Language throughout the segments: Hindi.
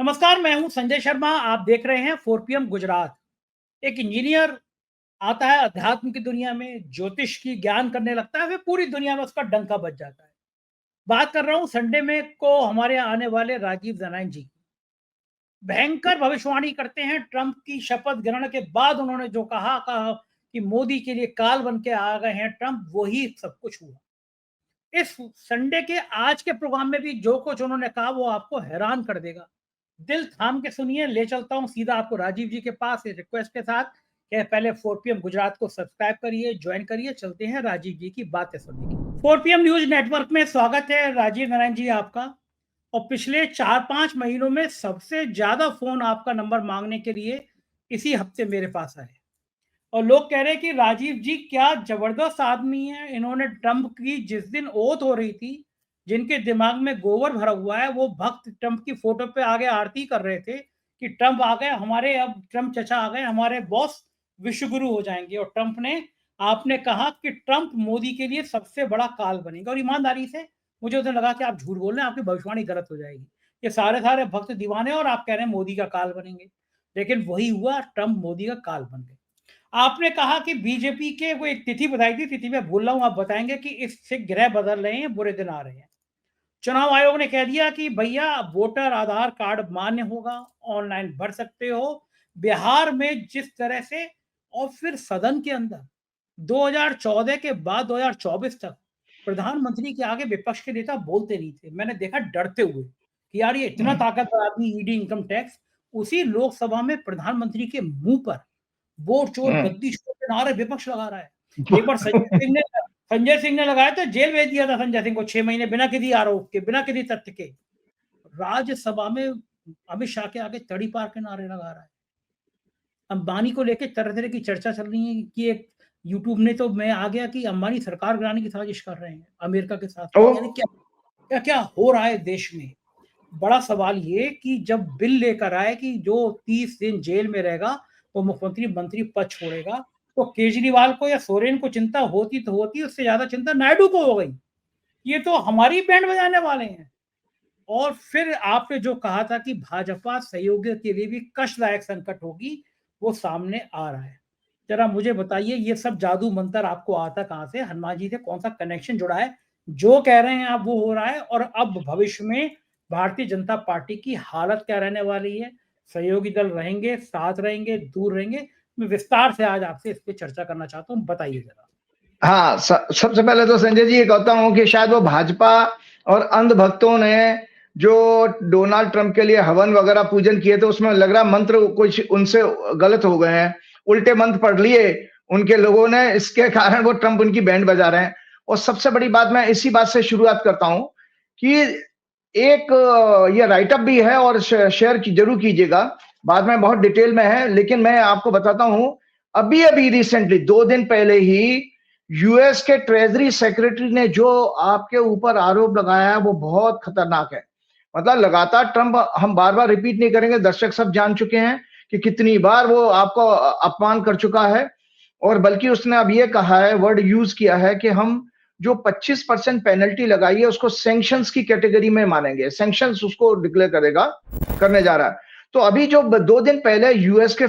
नमस्कार, मैं हूं संजय शर्मा। आप देख रहे हैं 4 PM गुजरात। एक इंजीनियर आता है अध्यात्म की दुनिया में, ज्योतिष की ज्ञान करने लगता है, फिर पूरी दुनिया में उसका डंका बज जाता है। बात कर रहा हूं संडे में को हमारे यहाँ आने वाले राजीव जनाइन जी की। भयंकर भविष्यवाणी करते हैं। ट्रंप की शपथ ग्रहण के बाद उन्होंने जो कहा कि मोदी के लिए काल बन के आ गए हैं ट्रंप, वही सब कुछ हुआ। इस संडे के आज के प्रोग्राम में भी जो कुछ उन्होंने कहा वो आपको हैरान कर देगा। दिल थाम के सुनिए। ले चलता हूँ सीधा आपको राजीव जी के पास इस रिक्वेस्ट के साथ कि पहले 4 PM गुजरात को सब्सक्राइब करिए, ज्वाइन करिए। चलते हैं राजीव जी की बातें सुनने की। 4 PM न्यूज नेटवर्क में स्वागत है राजीव नारायण जी आपका। और पिछले 4-5 महीनों में सबसे ज्यादा फोन आपका नंबर मांगने के लिए इसी हफ्ते मेरे पास आए। और लोग कह रहे हैं कि राजीव जी क्या जबरदस्त आदमी है। इन्होंने ट्रंप की जिस दिन ओथ हो रही थी, जिनके दिमाग में गोबर भरा हुआ है, वो भक्त ट्रंप की फोटो पे आगे आरती कर रहे थे कि ट्रंप आ गए हमारे, अब ट्रंप चचा आ गए हमारे बॉस, विश्वगुरु हो जाएंगे। और ट्रंप ने आपने कहा कि ट्रंप मोदी के लिए सबसे बड़ा काल बनेगा। और ईमानदारी से मुझे उसे लगा कि आप झूठ बोल रहे हैं, आपकी भविष्यवाणी गलत हो जाएगी। ये सारे सारे भक्त दीवाने और आप कह रहे हैं मोदी का काल बनेंगे। लेकिन वही हुआ, ट्रंप मोदी का काल बन गए। आपने कहा कि बीजेपी के वो एक तिथि बताई थी, तिथि मैं भूल रहा हूं, आप बताएंगे कि इससे ग्रह बदल रहे हैं, बुरे दिन आ रहे हैं। चुनाव आयोग ने कह दिया कि भैया वोटर आधार कार्ड मान्य होगा, ऑनलाइन भर सकते हो। बिहार में जिस तरह से, और फिर सदन के अंदर 2014 के बाद 2024 तक प्रधानमंत्री के आगे विपक्ष के नेता बोलते नहीं थे। मैंने देखा डरते हुए कि यार ये इतना ताकतवर आदमी, ईडी, इनकम टैक्स। उसी लोकसभा में प्रधानमंत्री के मुंह पर वोट चोर, गद्दी चोर के नारे विपक्ष लगा रहा है। एक बार संजय सिंह ने लगाया तो जेल भेज दिया था संजय सिंह को 6 महीने, बिना किसी आरोप के, बिना किसी तथ्य के। राज्यसभा में अमित शाह के आगे तड़ी पार के नारे लगा रहा है। अंबानी को लेकर तरह तरह की चर्चा चल रही है कि एक यूट्यूब ने तो मैं आ गया कि अंबानी सरकार गिराने की साजिश कर रहे हैं अमेरिका के साथ। यानी क्या क्या क्या हो रहा है देश में। बड़ा सवाल ये कि जब बिल लेकर आए कि जो 30 दिन जेल में रहेगा वो मुख्यमंत्री मंत्री पद छोड़ेगा, तो केजरीवाल को या सोरेन को चिंता होती तो होती, उससे ज्यादा चिंता नायडू को हो गई। ये तो हमारी बैंड बजाने वाले हैं। और फिर आपने जो कहा था कि भाजपा सहयोगियों के लिए भी कष्टदायक संकट होगी, वो सामने आ रहा है। जरा मुझे बताइए, ये सब जादू मंत्र आपको आता कहां से? हनुमान जी से कौन सा कनेक्शन जुड़ा है? जो कह रहे हैं आप वो हो रहा है। और अब भविष्य में भारतीय जनता पार्टी की हालत क्या रहने वाली है? सहयोगी दल रहेंगे, साथ रहेंगे, दूर रहेंगे? मैं विस्तार से आज आपसे इस पर चर्चा करना चाहता हूँ, बताइए जरा। हाँ, सबसे पहले तो संजय जी ये कहता हूं कि शायद वो भाजपा और अंधभक्तों ने जो डोनाल्ड ट्रंप के लिए हवन वगैरह पूजन किए थे, उसमें लग रहा मंत्र कुछ उनसे गलत हो गए हैं, उल्टे मंत्र पढ़ लिए उनके लोगों ने, इसके कारण वो ट्रंप उनकी बैंड बजा रहे हैं। और सबसे बड़ी बात, मैं इसी बात से शुरुआत करता हूं कि एक ये राइटअप भी है और शेयर जरूर कीजिएगा, बाद में बहुत डिटेल में है, लेकिन मैं आपको बताता हूं अभी अभी रिसेंटली 2 दिन पहले ही यूएस के ट्रेजरी सेक्रेटरी ने जो आपके ऊपर आरोप लगाया है वो बहुत खतरनाक है। मतलब लगातार ट्रंप, हम बार बार रिपीट नहीं करेंगे, दर्शक सब जान चुके हैं कि कितनी बार वो आपको अपमान कर चुका है। और बल्कि उसने अब ये कहा है, वर्ड यूज किया है कि हम जो 25% पेनल्टी लगाई है उसको सैंक्शंस की कैटेगरी में मानेंगे, सैंक्शंस उसको डिक्लेयर करने जा रहा है। तो अभी जो 2 दिन पहले यूएस के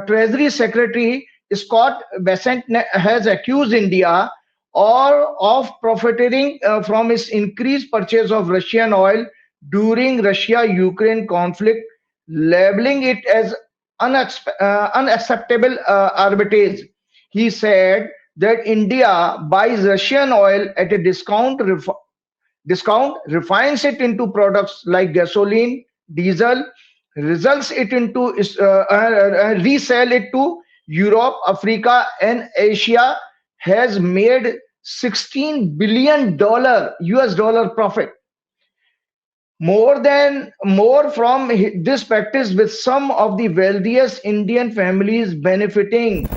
treasury secretary Scott Bessent has accused India of profiting from its increased purchase of Russian oil during Russia-Ukraine conflict, labeling it as unacceptable arbitrage. He said that India buys Russian oil at a discount, refines it into products like gasoline, diesel, results it into resell it to Europe, Africa, and Asia, has made $16 billion US dollar profit. More from this practice, with some of the wealthiest Indian families benefiting.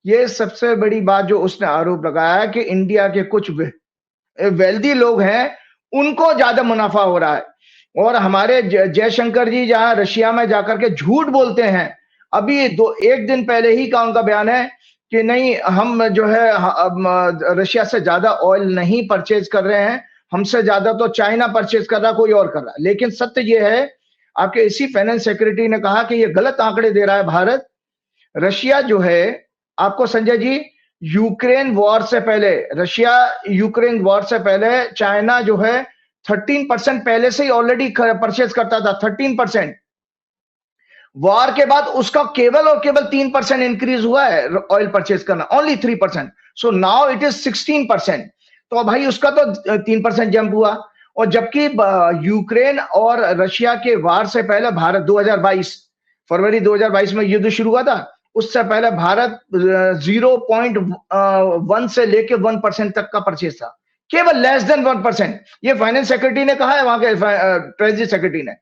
ये सबसे बड़ी बात जो उसने आरोप लगाया कि इंडिया के कुछ वेल्दी लोग हैं, उनको ज्यादा मुनाफा हो रहा है। और हमारे जयशंकर जी जहां रशिया में जाकर के झूठ बोलते हैं, अभी 1 दिन पहले ही का उनका बयान है कि नहीं, हम जो है रशिया से ज्यादा ऑयल नहीं परचेज कर रहे हैं, हमसे ज्यादा तो चाइना परचेज कर रहा, कोई और कर रहा। लेकिन सत्य ये है, आपके इसी फाइनेंस सेक्रेटरी ने कहा कि ये गलत आंकड़े दे रहा है भारत। रशिया जो है, आपको संजय जी, यूक्रेन वॉर से पहले, रशिया यूक्रेन वॉर से पहले चाइना जो है 13% पहले से ही ऑलरेडी परचेज करता था, 13%। वॉर के बाद उसका केवल और केवल 3% इंक्रीज हुआ है ऑयल परचेज करना, only 3%। So now it is 16%। तो भाई उसका तो 3% जंप हुआ। और जबकि यूक्रेन और रशिया के वार से पहले भारत 2022 फरवरी 2022 में युद्ध शुरू हुआ था, उससे पहले भारत 0.1 से लेके 1% तक का परचेज था, केवल लेस देन 1%। ये फाइनेंस सेक्रेटरी ने कहा है, वहां के ट्रेजरी सेक्रेटरी ने।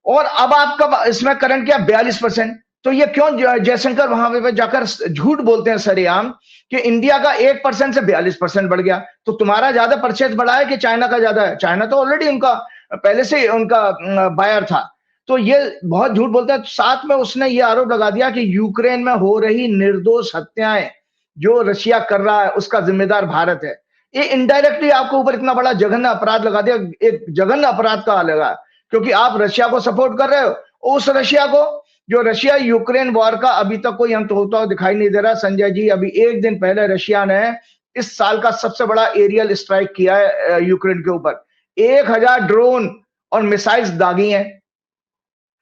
और अब आपका इसमें करंट क्या 42%। तो ये क्यों जयशंकर वहां पे जाकर झूठ बोलते हैं सरेआम कि इंडिया का 1% से 42% बढ़ गया, तो तुम्हारा ज्यादा परचेज बढ़ा है कि चाइना का ज्यादा है? चाइना तो ऑलरेडी उनका पहले से उनका बायर था। तो ये बहुत झूठ बोलते हैं। साथ में उसने ये आरोप लगा दिया कि यूक्रेन में हो रही निर्दोष हत्याएं जो रशिया कर रहा है उसका जिम्मेदार भारत है। ये इनडायरेक्टली आपको ऊपर इतना बड़ा जघन्य अपराध लगा दिया, एक जघन्य अपराध का लगा, क्योंकि आप रशिया को सपोर्ट कर रहे हो, उस रशिया को जो रशिया यूक्रेन वॉर का अभी तक कोई अंत होता हुआ दिखाई नहीं दे रहा। संजय जी, अभी एक दिन पहले रशिया ने इस साल का सबसे बड़ा एरियल स्ट्राइक किया है यूक्रेन के ऊपर, 1000 ड्रोन और मिसाइल्स दागी हैं।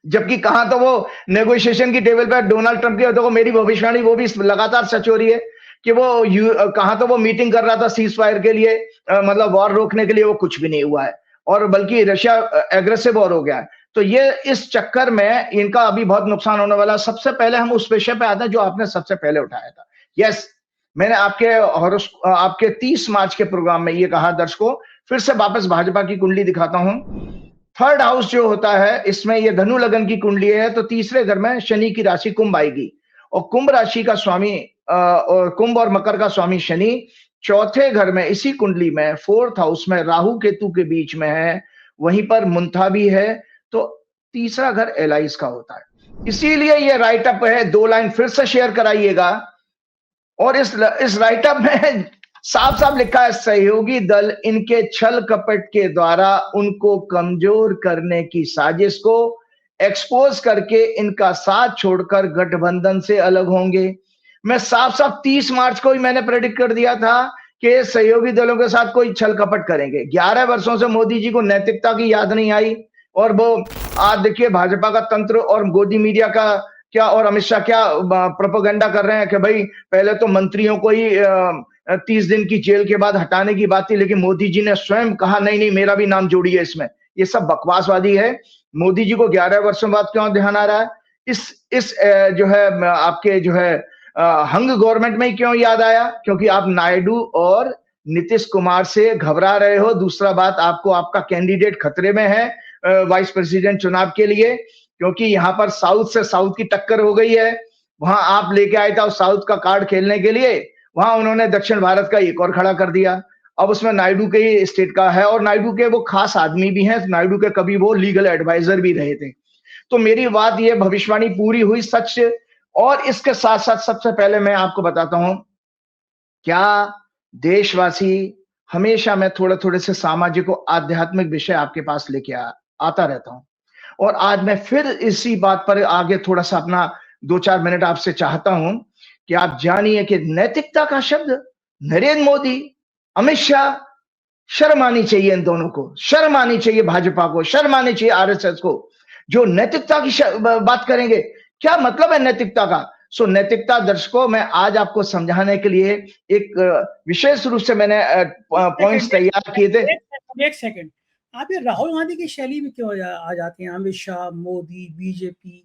जबकि कहां तो वो नेगोशिएशन की टेबल पर डोनाल्ड ट्रंप की, तो मेरी भविष्यवाणी वो भी लगातार सच हो रही है कि वो कहां तो वो मीटिंग कर रहा था सीज फायर के लिए, मतलब वॉर रोकने के लिए, वो कुछ भी नहीं हुआ है, और बल्कि रशिया एग्रेसिव वॉर हो गया है। तो ये इस चक्कर में इनका अभी बहुत नुकसान होने वाला। सबसे पहले हम उस विषय पे आते हैं जो आपने सबसे पहले उठाया था। यस, मैंने आपके 30 मार्च के प्रोग्राम में ये कहा, दर्शकों फिर से वापस भाजपा की कुंडली दिखाता हूं। थर्ड हाउस जो होता है, इसमें ये धनु लगन की कुंडली है, तो तीसरे घर में शनि की राशि कुंभ आएगी, और कुंभ राशि का स्वामी और कुंभ और मकर का स्वामी शनि चौथे घर में, इसी कुंडली में फोर्थ हाउस में राहु केतु के बीच में है, वहीं पर मुंथा भी है। तो तीसरा घर एलाइस का होता है। इसीलिए ये राइटअप है, 2 लाइन फिर से शेयर कराइएगा। और इस राइटअप में साफ साफ लिखा है, सहयोगी दल इनके छल कपट के द्वारा उनको कमजोर करने की साजिश को एक्सपोज करके इनका साथ छोड़कर गठबंधन से अलग होंगे। मैं साफ साफ 30 मार्च को ही मैंने प्रेडिक्ट कर दिया था कि सहयोगी दलों के साथ कोई छल कपट करेंगे। 11 वर्षों से मोदी जी को नैतिकता की याद नहीं आई, और वो आज देखिए भाजपा का तंत्र और मोदी मीडिया का क्या, और अमित शाह क्या प्रोपेगेंडा कर रहे हैं कि भाई पहले तो मंत्रियों को ही 30 दिन की जेल के बाद हटाने की बात थी, लेकिन मोदी जी ने स्वयं कहा नहीं नहीं मेरा भी नाम जोड़िए इसमें। ये सब बकवासवादी है। मोदी जी को 11 वर्षों बाद क्यों ध्यान आ रहा है? इस जो है आपके जो है हंग गवर्नमेंट में ही क्यों याद आया? क्योंकि आप नायडू और नीतीश कुमार से घबरा रहे हो। दूसरा बात, आपको आपका कैंडिडेट खतरे में है वाइस प्रेसिडेंट चुनाव के लिए, क्योंकि यहाँ पर साउथ से साउथ की टक्कर हो गई है। वहां आप लेके आए था साउथ का कार्ड खेलने के लिए, वहां उन्होंने दक्षिण भारत का एक और खड़ा कर दिया। अब उसमें नायडू के ही स्टेट का है, और नायडू के वो खास आदमी भी हैं, नायडू के कभी वो लीगल एडवाइजर भी रहे थे। तो मेरी बात ये भविष्यवाणी पूरी हुई सच। और इसके साथ साथ सबसे पहले मैं आपको बताता हूं, क्या देशवासी, हमेशा मैं थोड़े थोड़े से सामाजिक और आध्यात्मिक विषय आपके पास लेके आता रहता हूं, और आज मैं फिर इसी बात पर आगे थोड़ा सा अपना 2-4 मिनट आपसे चाहता हूं कि आप जानिए कि नैतिकता का शब्द नरेंद्र मोदी, अमित शाह, शर्म आनी चाहिए इन दोनों को, शर्म आनी चाहिए भाजपा को, शर्म आनी चाहिए आरएसएस को, जो नैतिकता की बात करेंगे। क्या मतलब है नैतिकता का? सो नैतिकता, दर्शकों, मैं आज आपको समझाने के लिए एक विशेष रूप से मैंने पॉइंट्स तैयार किए थे। एक सेकंड, आप ये राहुल गांधी की शैली में क्यों आ जाते हैं? अमित शाह, मोदी, बीजेपी,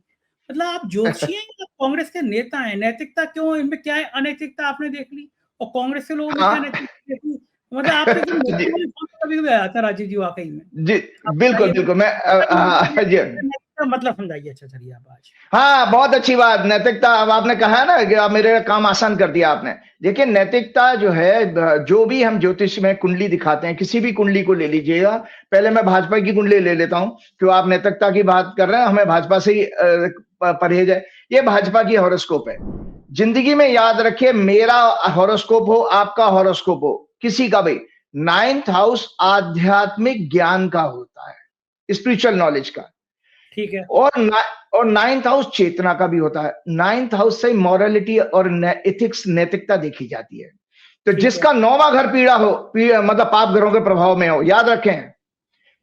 मतलब आप ज्योतिषी हैं या कांग्रेस के नेता हैं? नैतिकता क्यों, इनमें क्या है अनैतिकता आपने देख ली, और कांग्रेस के लोगों में क्या नैतिकता देखी? मतलब आप कभी कभी आता राजीव जी वाकई में। जी बिल्कुल बिल्कुल, मैं जी मतलब समझाइए। अच्छा चलिए आप आज। हाँ, बहुत अच्छी बात, नैतिकता। अब आपने कहा ना कि आप मेरे काम आसान कर दिया आपने। देखिए नैतिकता जो है, जो भी हम ज्योतिष में कुंडली दिखाते हैं, किसी भी कुंडली को ले लीजिएगा। पहले मैं भाजपा की कुंडली ले लेता हूं, क्यों आप नैतिकता की बात कर रहे हैं, हमें भाजपा से ही परहेज है। ये भाजपा की हॉरोस्कोप है। जिंदगी में याद रखिए, मेरा हॉरोस्कोप हो, आपका हॉरोस्कोप हो, किसी का भी, 9th हाउस आध्यात्मिक ज्ञान का होता है, स्पिरिचुअल नॉलेज का। ठीक है। और नाइन्थ हाउस चेतना का भी होता है। नाइन्थ हाउस से मॉरलिटी और एथिक्स, नैतिकता देखी जाती है। तो ठीक है। जिसका 9वां घर पीड़ा हो, मतलब पाप ग्रहों के प्रभाव में हो, याद रखें,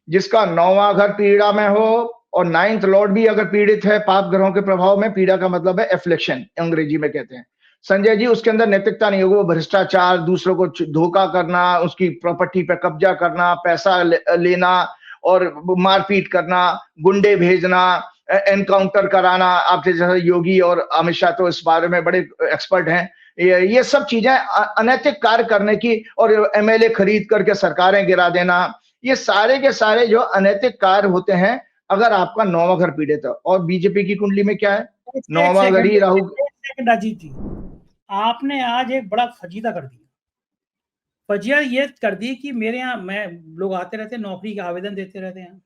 जिसका 9वां घर पीड़ा में हो और नाइन्थ लॉर्ड भी अगर पीड़ित है पाप ग्रहों के प्रभाव में, पीड़ा का मतलब है एफ्लिक्शन, अंग्रेजी में कहते हैं। संजय जी, उसके अंदर नैतिकता नहीं होगी, वो भ्रष्टाचार, दूसरों को धोखा करना, उसकी प्रॉपर्टी पर कब्जा करना, पैसा लेना और मारपीट करना, गुंडे भेजना, एनकाउंटर कराना। आपके जैसे योगी और अमित शाह तो इस बारे में बड़े एक्सपर्ट हैं। ये सब चीजें अनैतिक कार्य करने की, और एमएलए खरीद करके सरकारें गिरा देना, ये सारे के सारे जो अनैतिक कार्य होते हैं अगर आपका 9वां घर पीड़ित है। और बीजेपी की कुंडली में क्या है, 9वां घर ही राहु। एक सेकंड अजीत जी, आपने आज एक बड़ा फजीता कर दिया। फजिया ये कर दी कि मेरे यहाँ मैं लोग आते रहते हैं, नौकरी के आवेदन देते रहते हैं।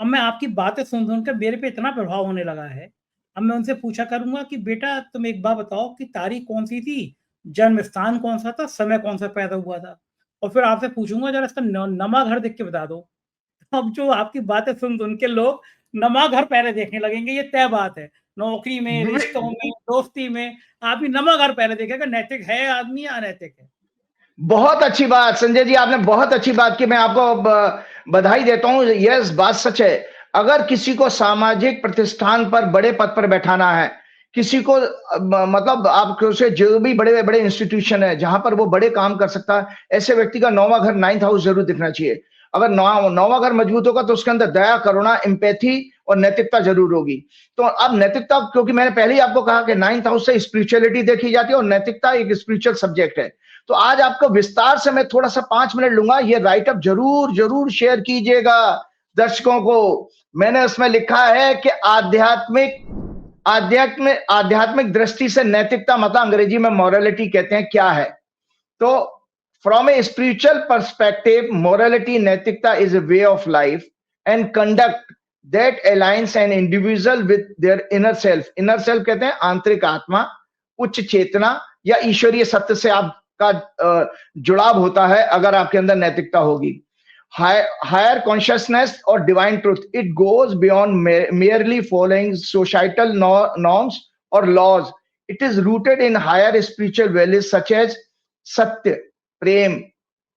अब मैं आपकी बातें सुन सुन कर मेरे पे इतना प्रभाव होने लगा है। अब मैं उनसे पूछा करूंगा कि बेटा तुम एक बात बताओ कि तारीख कौन सी थी, जन्म स्थान कौन सा था, समय कौन सा पैदा हुआ था, और फिर आपसे पूछूंगा जरा इसका नमा घर देख के बता दो। अब जो आपकी बातें सुन सुन के लोग नमा घर पहले देखने लगेंगे, ये तय बात है। नौकरी में, रिश्तों में, दोस्ती में आप ही नमा घर पहले देखेगा, नैतिक है आदमी या अनैतिक है। बहुत अच्छी बात संजय जी, आपने बहुत अच्छी बात की, मैं आपको बधाई देता हूं। यस, बात सच है। अगर किसी को सामाजिक प्रतिष्ठान पर बड़े पद पर बैठाना है, किसी को मतलब आपके उसे जो भी बड़े बड़े इंस्टीट्यूशन है जहां पर वो बड़े काम कर सकता है, ऐसे व्यक्ति का 9वां घर, 9th हाउस जरूर दिखना चाहिए। अगर 9वां घर मजबूत होगा तो उसके अंदर दया, करुणा, एम्पैथी और नैतिकता जरूर होगी। तो अब नैतिकता, क्योंकि मैंने पहले ही आपको कहा कि 9th हाउस से स्पिरिचुअलिटी देखी जाती है और नैतिकता एक स्पिरिचुअल सब्जेक्ट है। तो आज आपको विस्तार से मैं थोड़ा सा 5 मिनट लूंगा, ये राइटअप जरूर जरूर शेयर कीजिएगा दर्शकों को। मैंने उसमें लिखा है कि आध्यात्मिक दृष्टि से नैतिकता, मतलब अंग्रेजी में मॉरलिटी कहते हैं, क्या है। तो from a spiritual perspective, morality, नैतिकता is a way of life and conduct that aligns an individual with their inner self. Inner self कहते हैं आंतरिक आत्मा, उच्च चेतना या ईश्वरीय सत्य से आपका जुड़ाव होता है अगर आपके अंदर नैतिकता होगी। हायर कॉन्शियसनेस और divine truth, it goes beyond merely following societal norms or laws. It is rooted in higher spiritual values such as सत्य, प्रेम,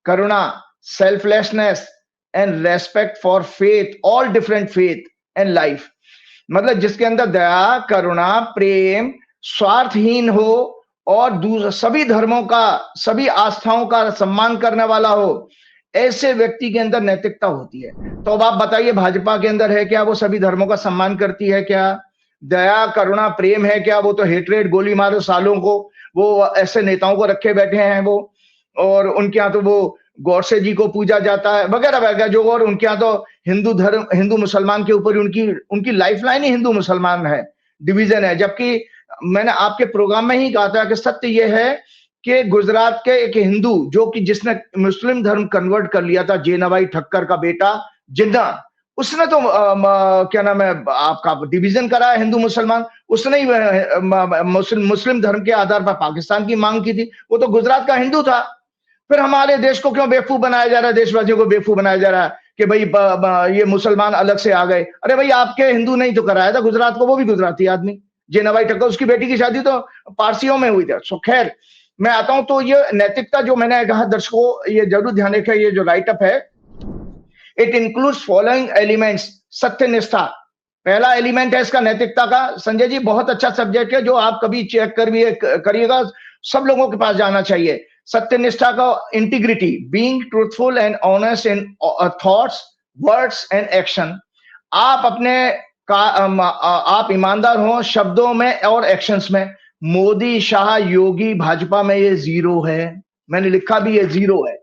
करुणा, selflessness and respect for faith, all different faith and life. मतलब जिसके अंदर दया, करुणा, प्रेम, स्वार्थहीन हो और सभी धर्मों का, सभी आस्थाओं का सम्मान करने वाला हो, ऐसे व्यक्ति के अंदर नैतिकता होती है। तो अब आप बताइए, भाजपा के अंदर है क्या? वो सभी धर्मों का सम्मान करती है क्या? दया, करुणा, प्रेम है क्या? वो तो हेट्रेड, गोली मारो सालों को, वो ऐसे नेताओं को रखे बैठे हैं वो। और उनके यहाँ तो वो गौरसे जी को पूजा जाता है वगैरह वगैरह जो, और उनके यहाँ तो हिंदू धर्म, हिंदू मुसलमान के ऊपर उनकी लाइफलाइन ही हिंदू मुसलमान है, डिवीजन है। जबकि मैंने आपके प्रोग्राम में ही कहा था कि सत्य यह है कि गुजरात के एक हिंदू जो कि जिसने मुस्लिम धर्म कन्वर्ट कर लिया था, जेनाबाई ठक्कर का बेटा जिन्ना, उसने तो क्या नाम है आपका डिवीजन करा है हिंदू मुसलमान। उसने ही मुस्लिम धर्म के आधार पर पाकिस्तान की मांग की थी। वो तो गुजरात का हिंदू था। फिर हमारे देश को क्यों बेवकूफ बनाया जा रहा है, देशवासियों को बेवकूफ बनाया जा रहा है कि भाई ये मुसलमान अलग से आ गए। अरे भाई, आपके हिंदू नहीं तो कराया था गुजरात को, वो भी गुजराती आदमी जेनाबाई ठक्कर, उसकी बेटी की शादी तो पारसियों में हुई थी। सो खैर, मैं आता हूं। तो ये नैतिकता जो मैंने कहा दर्शकों, ये जरूर ध्यान रखें, ये जो राइटअप है, इट इंक्लूड्स फॉलोइंग एलिमेंट्स। सत्यनिष्ठा पहला एलिमेंट है इसका नैतिकता का। संजय जी, बहुत अच्छा सब्जेक्ट है जो आप कभी चेक करिएगा, सब लोगों के पास जाना चाहिए। सत्यनिष्ठा का integrity, being truthful and honest in thoughts, words and action. आप ईमानदार हो शब्दों में और एक्शंस में। मोदी, शाह, योगी, भाजपा में ये 0 है। मैंने लिखा भी ये 0 है।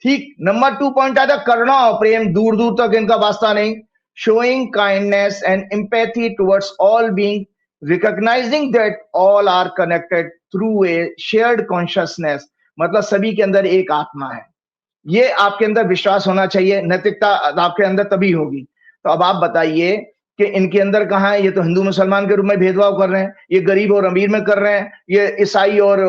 ठीक। नंबर 2 पॉइंट आता है करुणा और प्रेम, दूर दूर तक इनका वास्ता नहीं। Showing kindness and empathy towards all being, recognising that all are connected through a shared consciousness, मतलब सभी के अंदर एक आत्मा है। ये आपके अंदर विश्वास होना चाहिए। नैतिकता आपके अंदर तभी होगी। तो अब आप बताइए कि इनके अंदर कहाँ है? ये तो हिंदू मुसलमान के रूप में भेदभाव कर रहे हैं, ये गरीब और अमीर में कर रहे हैं, ये ईसाई और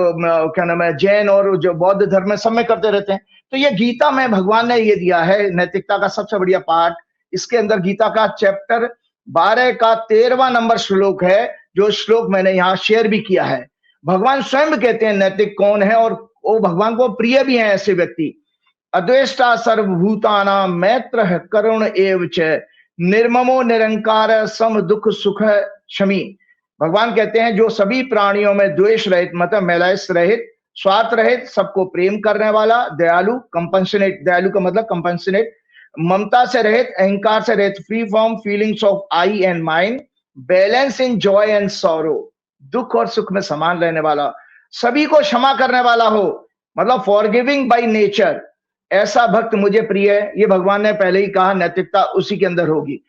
क्या नाम है जैन और जो बौद्ध धर्म में सब में करते रहते हैं। तो ये गीता में भगवान ने ये दिया है नैतिकता का सबसे बढ़िया पाठ। इसके अंदर गीता का चैप्टर 12 का 13वां नंबर श्लोक है, जो श्लोक मैंने यहाँ शेयर भी किया है। भगवान स्वयं कहते हैं नैतिक कौन है, और वो भगवान को प्रिय भी हैं ऐसे व्यक्ति। अद्वेष्टा सर्वभूतानां मैत्रः करुण एव च निर्ममो निरंकार सम दुख सुख क्षमी। भगवान कहते हैं जो सभी प्राणियों में द्वेष रहित, मतलब मैलाइस रहित, स्वार्थ रहित, सबको प्रेम करने वाला, दयालु, कंपनसेट, दयालु का मतलब कंपनसेट, ममता से रहित, अहंकार से रहित, free from feelings of I and mind, balance in joy and sorrow, दुख और सुख में समान रहने वाला, सभी को क्षमा करने वाला हो, मतलब फॉरगिविंग बाय नेचर, ऐसा भक्त मुझे प्रिय है। ये भगवान ने पहले ही कहा, नैतिकता उसी के अंदर होगी।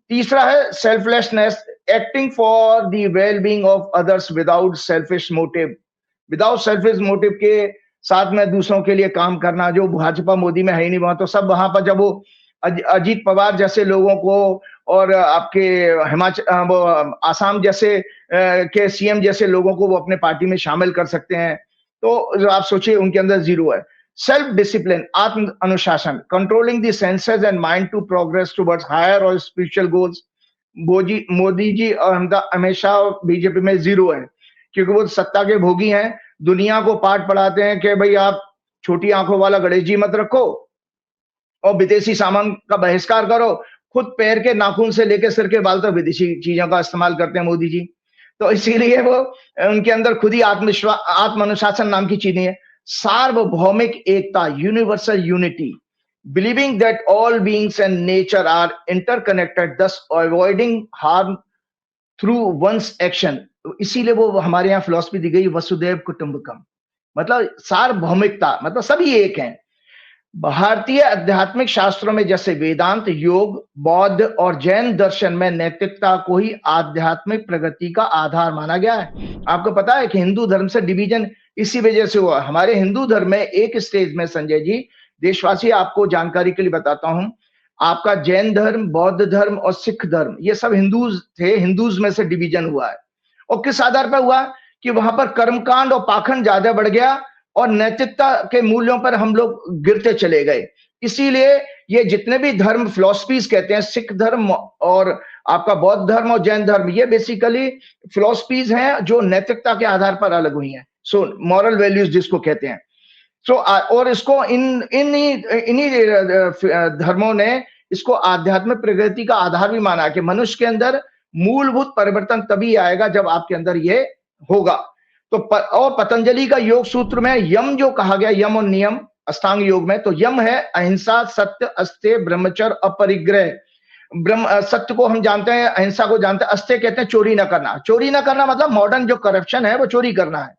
तीसरा है selflessness, acting for the well being of others without selfish motive, without selfish motive के साथ में दूसरों के लिए काम करना, जो भाजपा मोदी में है ही नहीं। वहां तो सब, वहां पर जब वो अजीत पवार जैसे लोगों को और आपके हिमाचल, वो आसाम जैसे के सीएम जैसे लोगों को वो अपने पार्टी में शामिल कर सकते हैं, तो आप सोचिए उनके अंदर जीरो है। सेल्फ डिसिप्लिन, आत्म अनुशासन, controlling the senses and mind to progress towards higher और स्पिरिचुअल गोल्स। मोदी जी और हमेशा बीजेपी में जीरो है, क्योंकि वो सत्ता के भोगी हैं। दुनिया को पाठ पढ़ाते हैं कि भाई आप छोटी आंखों वाला गणेश जी मत रखो और विदेशी सामान का बहिष्कार करो, खुद पैर के नाखून से लेकर सिर के बाल तक विदेशी चीजों का इस्तेमाल करते हैं मोदी जी। तो इसीलिए वो उनके अंदर खुद ही आत्मविश्वास, आत्म अनुशासन नाम की चीज नहीं है। सार्वभौमिक एकता, universal unity, believing that all beings and nature are interconnected, thus avoiding harm through one's action. इसीलिए वो हमारे यहाँ फिलॉसफी दी गई वसुदैव कुटुंबकम, मतलब सार्वभौमिकता, मतलब सभी एक हैं। भारतीय आध्यात्मिक शास्त्रों में जैसे वेदांत, योग, बौद्ध और जैन दर्शन में नैतिकता को ही आध्यात्मिक प्रगति का आधार माना गया है। आपको पता है कि हिंदू धर्म से डिवीजन इसी वजह से हुआ। हमारे हिंदू धर्म में एक स्टेज में, संजय जी, देशवासी, आपको जानकारी के लिए बताता हूं, आपका जैन धर्म, बौद्ध धर्म और सिख धर्म, ये सब हिंदूज थे, हिंदूज में से डिवीजन हुआ है। और किस आधार पर हुआ? कि वहां पर कर्मकांड और पाखंड ज्यादा बढ़ गया और नैतिकता के मूल्यों पर हम लोग गिरते चले गए। इसीलिए ये जितने भी धर्म फिलॉसफीज कहते हैं, सिख धर्म और आपका बौद्ध धर्म और जैन धर्म, ये बेसिकली फिलॉसफीज हैं जो नैतिकता के आधार पर अलग हुई हैं। सो मॉरल वैल्यूज जिसको कहते हैं। सो और इसको इन्हीं धर्मों ने इसको आध्यात्मिक प्रगति का आधार भी माना कि मनुष्य के अंदर मूलभूत परिवर्तन तभी आएगा जब आपके अंदर ये होगा। तो और पतंजलि का योग सूत्र में यम जो कहा गया, यम और नियम अष्टांग योग में, तो यम है अहिंसा, सत्य, अस्तेय, ब्रह्मचर्य, अपरिग्रह। ब्रह्म सत्य को हम जानते हैं, अहिंसा को जानते हैं, अस्तेय कहते हैं चोरी ना करना। चोरी ना करना मतलब मॉडर्न जो करप्शन है वो चोरी करना है।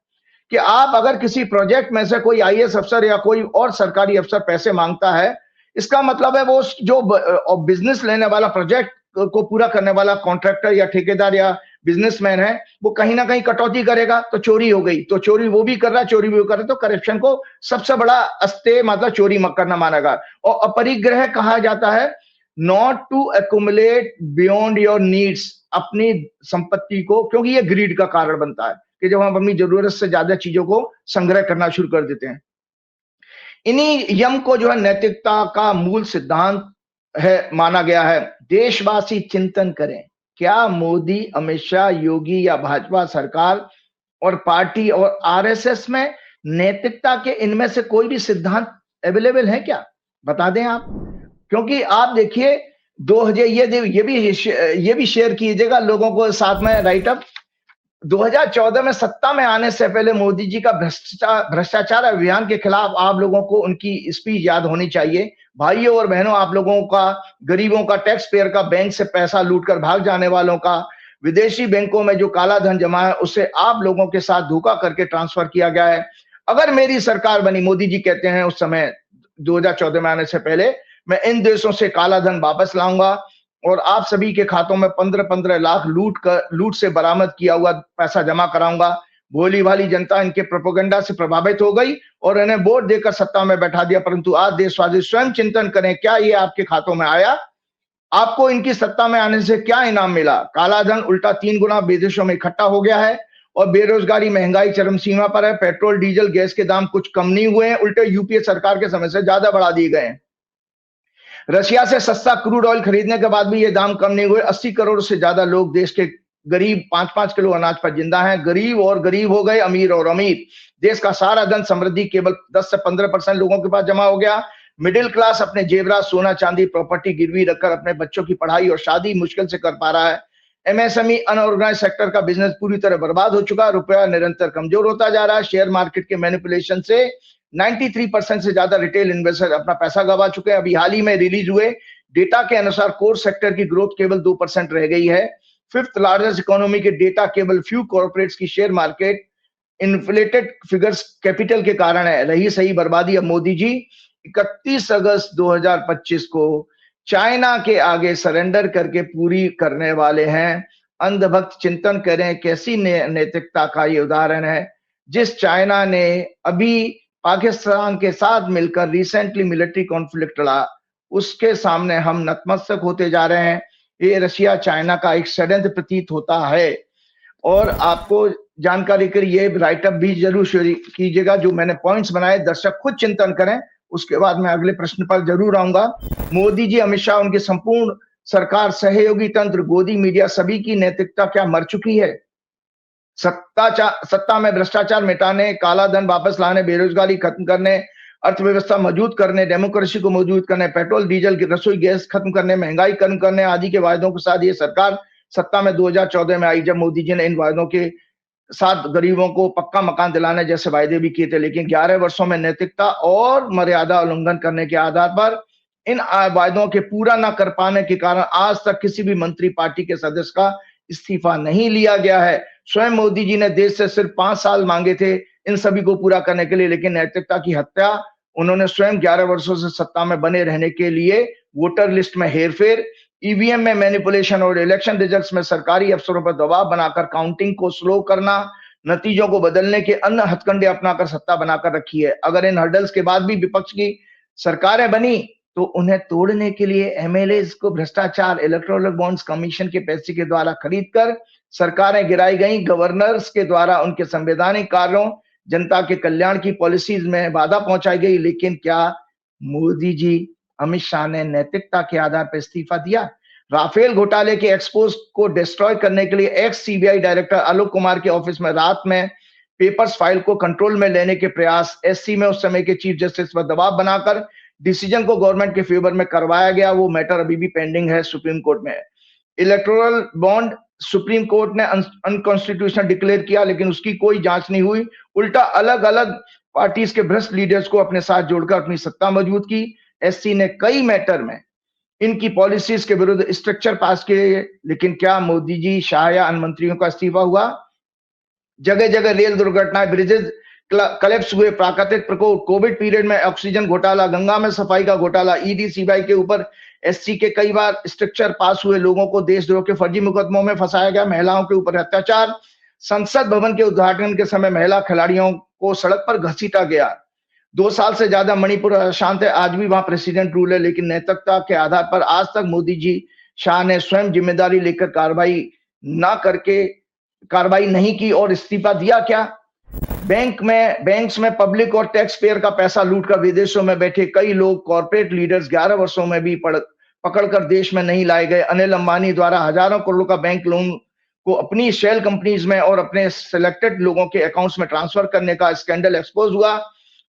कि आप अगर किसी प्रोजेक्ट में से कोई आईएएस अफसर या कोई और सरकारी अफसर पैसे मांगता है, इसका मतलब है वो जो बिजनेस लेने वाला, प्रोजेक्ट को पूरा करने वाला कॉन्ट्रैक्टर या ठेकेदार या बिजनेसमैन है, वो कहीं ना कहीं कटौती करेगा, तो चोरी हो गई। तो चोरी वो भी कर रहा है, चोरी भी वो कर रहा है, तो करप्शन को सबसे बड़ा अस्तेय मतलब चोरी करना माना गया। और अपरिग्रह कहा जाता है not to accumulate beyond your needs, अपनी संपत्ति को, क्योंकि ये ग्रीड का कारण बनता है कि जब हम अपनी जरूरत से ज्यादा चीजों को संग्रह करना शुरू कर देते हैं। इन्हीं यम को जो है नैतिकता का मूल सिद्धांत है माना गया है। देशवासी चिंतन करें, क्या मोदी, अमित शाह, योगी या भाजपा सरकार और पार्टी और आरएसएस में नैतिकता के इनमें से कोई भी सिद्धांत अवेलेबल है क्या? बता दें आप। क्योंकि आप देखिए 2000, ये भी शेयर कीजिएगा लोगों को साथ में राइटअप। 2014 में सत्ता में आने से पहले मोदी जी का भ्रष्टाचार अभियान के खिलाफ आप लोगों को उनकी स्पीच याद होनी चाहिए। भाइयों और बहनों, आप लोगों का, गरीबों का, टैक्स पेयर का, बैंक से पैसा लूटकर भाग जाने वालों का, विदेशी बैंकों में जो काला धन जमा है उसे आप लोगों के साथ धोखा करके ट्रांसफर किया गया है। अगर मेरी सरकार बनी, मोदी जी कहते हैं उस समय 2014 में आने से पहले, मैं इन देशों से काला धन वापस लाऊंगा और आप सभी के खातों में 15-15 लाख लूट से बरामद किया हुआ पैसा जमा कराऊंगा। भोली भाली जनता इनके प्रोपेगेंडा से प्रभावित हो गई और इन्हें वोट देकर सत्ता में बैठा दिया। परंतु आज देशवासी स्वयं चिंतन करें, क्या ये आपके खातों में आया? आपको इनकी सत्ता में आने से क्या इनाम मिला? काला धन उल्टा 3 गुना विदेशों में इकट्ठा हो गया है और बेरोजगारी, महंगाई चरम सीमा पर है। पेट्रोल, डीजल, गैस के दाम कुछ कम नहीं हुए हैं, उल्टे यूपीए सरकार के समय से ज्यादा बढ़ा दिए गए हैं। रशिया से सस्ता क्रूड ऑयल खरीदने के बाद भी ये दाम कम नहीं हुए। 80 करोड़ से ज्यादा लोग देश के गरीब 5-5 किलो अनाज पर जिंदा हैं। गरीब और गरीब हो गए, अमीर और अमीर। देश का सारा धन समृद्धि केवल 10 से 15% लोगों के पास जमा हो गया। मिडिल क्लास अपने जेवरात, सोना चांदी, प्रॉपर्टी गिरवी रखकर अपने बच्चों की पढ़ाई और शादी मुश्किल से कर पा रहा है। एमएसएमई अनऑर्गेनाइज सेक्टर का बिजनेस पूरी तरह बर्बाद हो चुका है। रुपया निरंतर कमजोर होता जा रहा है। शेयर मार्केट के मैनिपुलेशन से 93% से ज्यादा रिटेल इन्वेस्टर अपना पैसा गवा चुके हैं। अभी हाल ही में रिलीज हुए डेटा के अनुसार कोर सेक्टर की ग्रोथ केवल 2% रह गई है। फिफ्थ लार्जेस्ट इकोनॉमी के डेटा केवल फ्यू कॉर्पोरेट्स की share market inflated figures capital के कारण है। रही सही बर्बादी। अब मोदी जी 31 अगस्त 2025 को चाइना के आगे सरेंडर करके पूरी करने वाले हैं। अंधभक्त चिंतन करें कैसी नैतिकता का ये उदाहरण है। जिस चाइना ने अभी पाकिस्तान के साथ मिलकर रिसेंटली मिलिट्री कॉन्फ्लिक्ट लड़ा, उसके सामने हम नतमस्तक होते जा रहे हैं। ये रशिया चाइना का एक षड्यंत्र प्रतीत होता है। और आपको जानकारी के लिए राइटअप भी जरूर शेयर कीजिएगा। जो मैंने पॉइंट्स बनाए, दर्शक खुद चिंतन करें। उसके बाद मैं अगले प्रश्न पर जरूर आऊंगा। मोदी जी, अमित शाह, उनकी संपूर्ण सरकार, सहयोगी तंत्र, गोदी मीडिया, सभी की नैतिकता क्या मर चुकी है? सत्ता में भ्रष्टाचार मिटाने, काला धन वापस लाने, बेरोजगारी खत्म करने, अर्थव्यवस्था मजबूत करने, डेमोक्रेसी को मजबूत करने, पेट्रोल डीजल की रसोई गैस खत्म करने, महंगाई कम करने आदि के वायदों के साथ ये सरकार सत्ता में 2014 में आई, जब मोदी जी ने इन वायदों के साथ गरीबों को पक्का मकान दिलाने जैसे वायदे भी किए थे। लेकिन 11 वर्षों में नैतिकता और मर्यादा उल्लंघन करने के आधार पर इन वायदों के पूरा न कर पाने के कारण आज तक किसी भी मंत्री पार्टी के सदस्य का इस्तीफा नहीं लिया गया है। स्वयं मोदी जी ने देश से सिर्फ 5 साल मांगे थे इन सभी को पूरा करने के लिए, लेकिन नैतिकता की हत्या उन्होंने स्वयं 11 वर्षों से सत्ता में बने रहने के लिए वोटर लिस्ट में हेरफेर, ईवीएम में मैनिपुलेशन और इलेक्शन रिजल्ट्स में सरकारी अफसरों पर दबाव बनाकर काउंटिंग को स्लो करना, नतीजों को बदलने के अन्य हथकंडे अपनाकर सत्ता बनाकर रखी है। अगर इन हर्डल्स के बाद भी विपक्ष की सरकारें बनी तो उन्हें तोड़ने के लिए एमएलएज को भ्रष्टाचार, इलेक्टोरल बॉन्ड्स कमीशन के पैसे के द्वारा खरीदकर सरकारें गिराई गई। गवर्नर्स के द्वारा उनके संवैधानिक कार्यों, जनता के कल्याण की पॉलिसीज में बाधा पहुंचाई गई। लेकिन क्या मोदी जी, अमित शाह ने नैतिकता के आधार पर इस्तीफा दिया? राफेल घोटाले के एक्सपोज को डिस्ट्रॉय करने के लिए x CBI director Alok Kumar के ऑफिस में रात में पेपर्स फाइल को कंट्रोल में लेने के प्रयास, एससी में उस समय के चीफ जस्टिस पर दबाव बनाकर डिसीजन को गवर्नमेंट के फेवर में करवाया गया। वो मैटर अभी भी पेंडिंग है सुप्रीम कोर्ट में। इलेक्टोरल बॉन्ड सुप्रीम कोर्ट ने अनकॉन्स्टिट्यूशनल डिक्लेयर किया, लेकिन उसकी कोई जांच नहीं हुई। उल्टा अलग अलग पार्टीज के भ्रष्ट लीडर्स को अपने साथ जोड़कर अपनी सत्ता मजबूत की। एससी ने कई मैटर में इनकी पॉलिसीज के विरुद्ध स्ट्रक्चर पास किए। लेकिन क्या मोदी जी, शाह या अन्य मंत्रियों का इस्तीफा हुआ? जगह जगह रेल दुर्घटनाएं, ब्रिजेज कलेप्स हुए, प्राकृतिक प्रकोप, कोविड पीरियड में ऑक्सीजन घोटाला, गंगा में सफाई का घोटाला, ईडी सीबीआई के ऊपर एससी के कई बार स्ट्रक्चर पास हुए, लोगों को देशद्रोह के फर्जी मुकदमों में फंसाया गया, महिलाओं के ऊपर अत्याचार, संसद भवन के उद्घाटन के समय महिला खिलाड़ियों को सड़क पर घसीटा गया। 2 साल से ज्यादा मणिपुर अशांत है, आज भी वहां प्रेसिडेंट रूल है। लेकिन नैतिकता के आधार पर आज तक मोदी जी, शाह ने स्वयं जिम्मेदारी लेकर कार्रवाई नहीं की और इस्तीफा दिया क्या? बैंक्स में पब्लिक और टैक्स पेयर का पैसा लूटकर विदेशों में बैठे कई लोग, कॉर्पोरेट लीडर्स 11 वर्षों में भी पकड़कर देश में नहीं लाए गए। अनिल अंबानी द्वारा हजारों करोड़ का बैंक लोन को अपनी शेल कंपनीज में और अपने सिलेक्टेड लोगों के अकाउंट्स में ट्रांसफर करने का स्कैंडल एक्सपोज हुआ।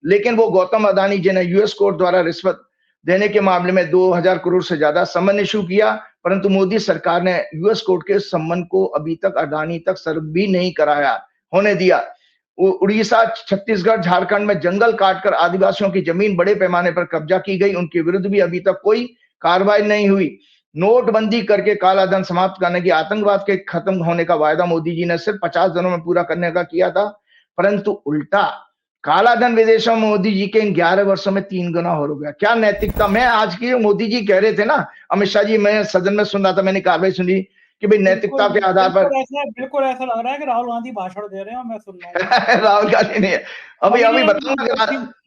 लेकिन वो गौतम अदानी जिन्हें यूएस कोर्ट द्वारा रिश्वत देने के मामले में 2000 करोड़ से ज्यादा सम्मन इशू किया, परंतु मोदी सरकार ने यूएस कोर्ट के सम्मन को अभी तक अडानी तक सर्व भी नहीं कराया होने दिया। उड़ीसा, छत्तीसगढ़, झारखंड में जंगल काटकर आदिवासियों की जमीन बड़े पैमाने पर कब्जा की गई, उनके विरुद्ध भी अभी तक कोई कार्रवाई नहीं हुई। नोटबंदी करके काला धन समाप्त करने की, आतंकवाद के खत्म होने का वायदा मोदी जी ने सिर्फ 50 दिनों में पूरा करने का किया था, परंतु उल्टा काला धन विदेशों में मोदी जी के इन 11 वर्षों में 3 गुना हो गया। क्या नैतिकता? मैं आज की मोदी जी कह रहे थे ना, अमित शाह जी, मैं सदन में सुन रहा था, मैंने कार्रवाई सुनी कि भाई नैतिकता के आधार पर बिल्कुल ऐसा लग रहा है कि राहुल गांधी भाषण दे रहे हैं, मैं सुन रहा हूँ। राहुल गांधी नहीं है अभी बताऊंगा।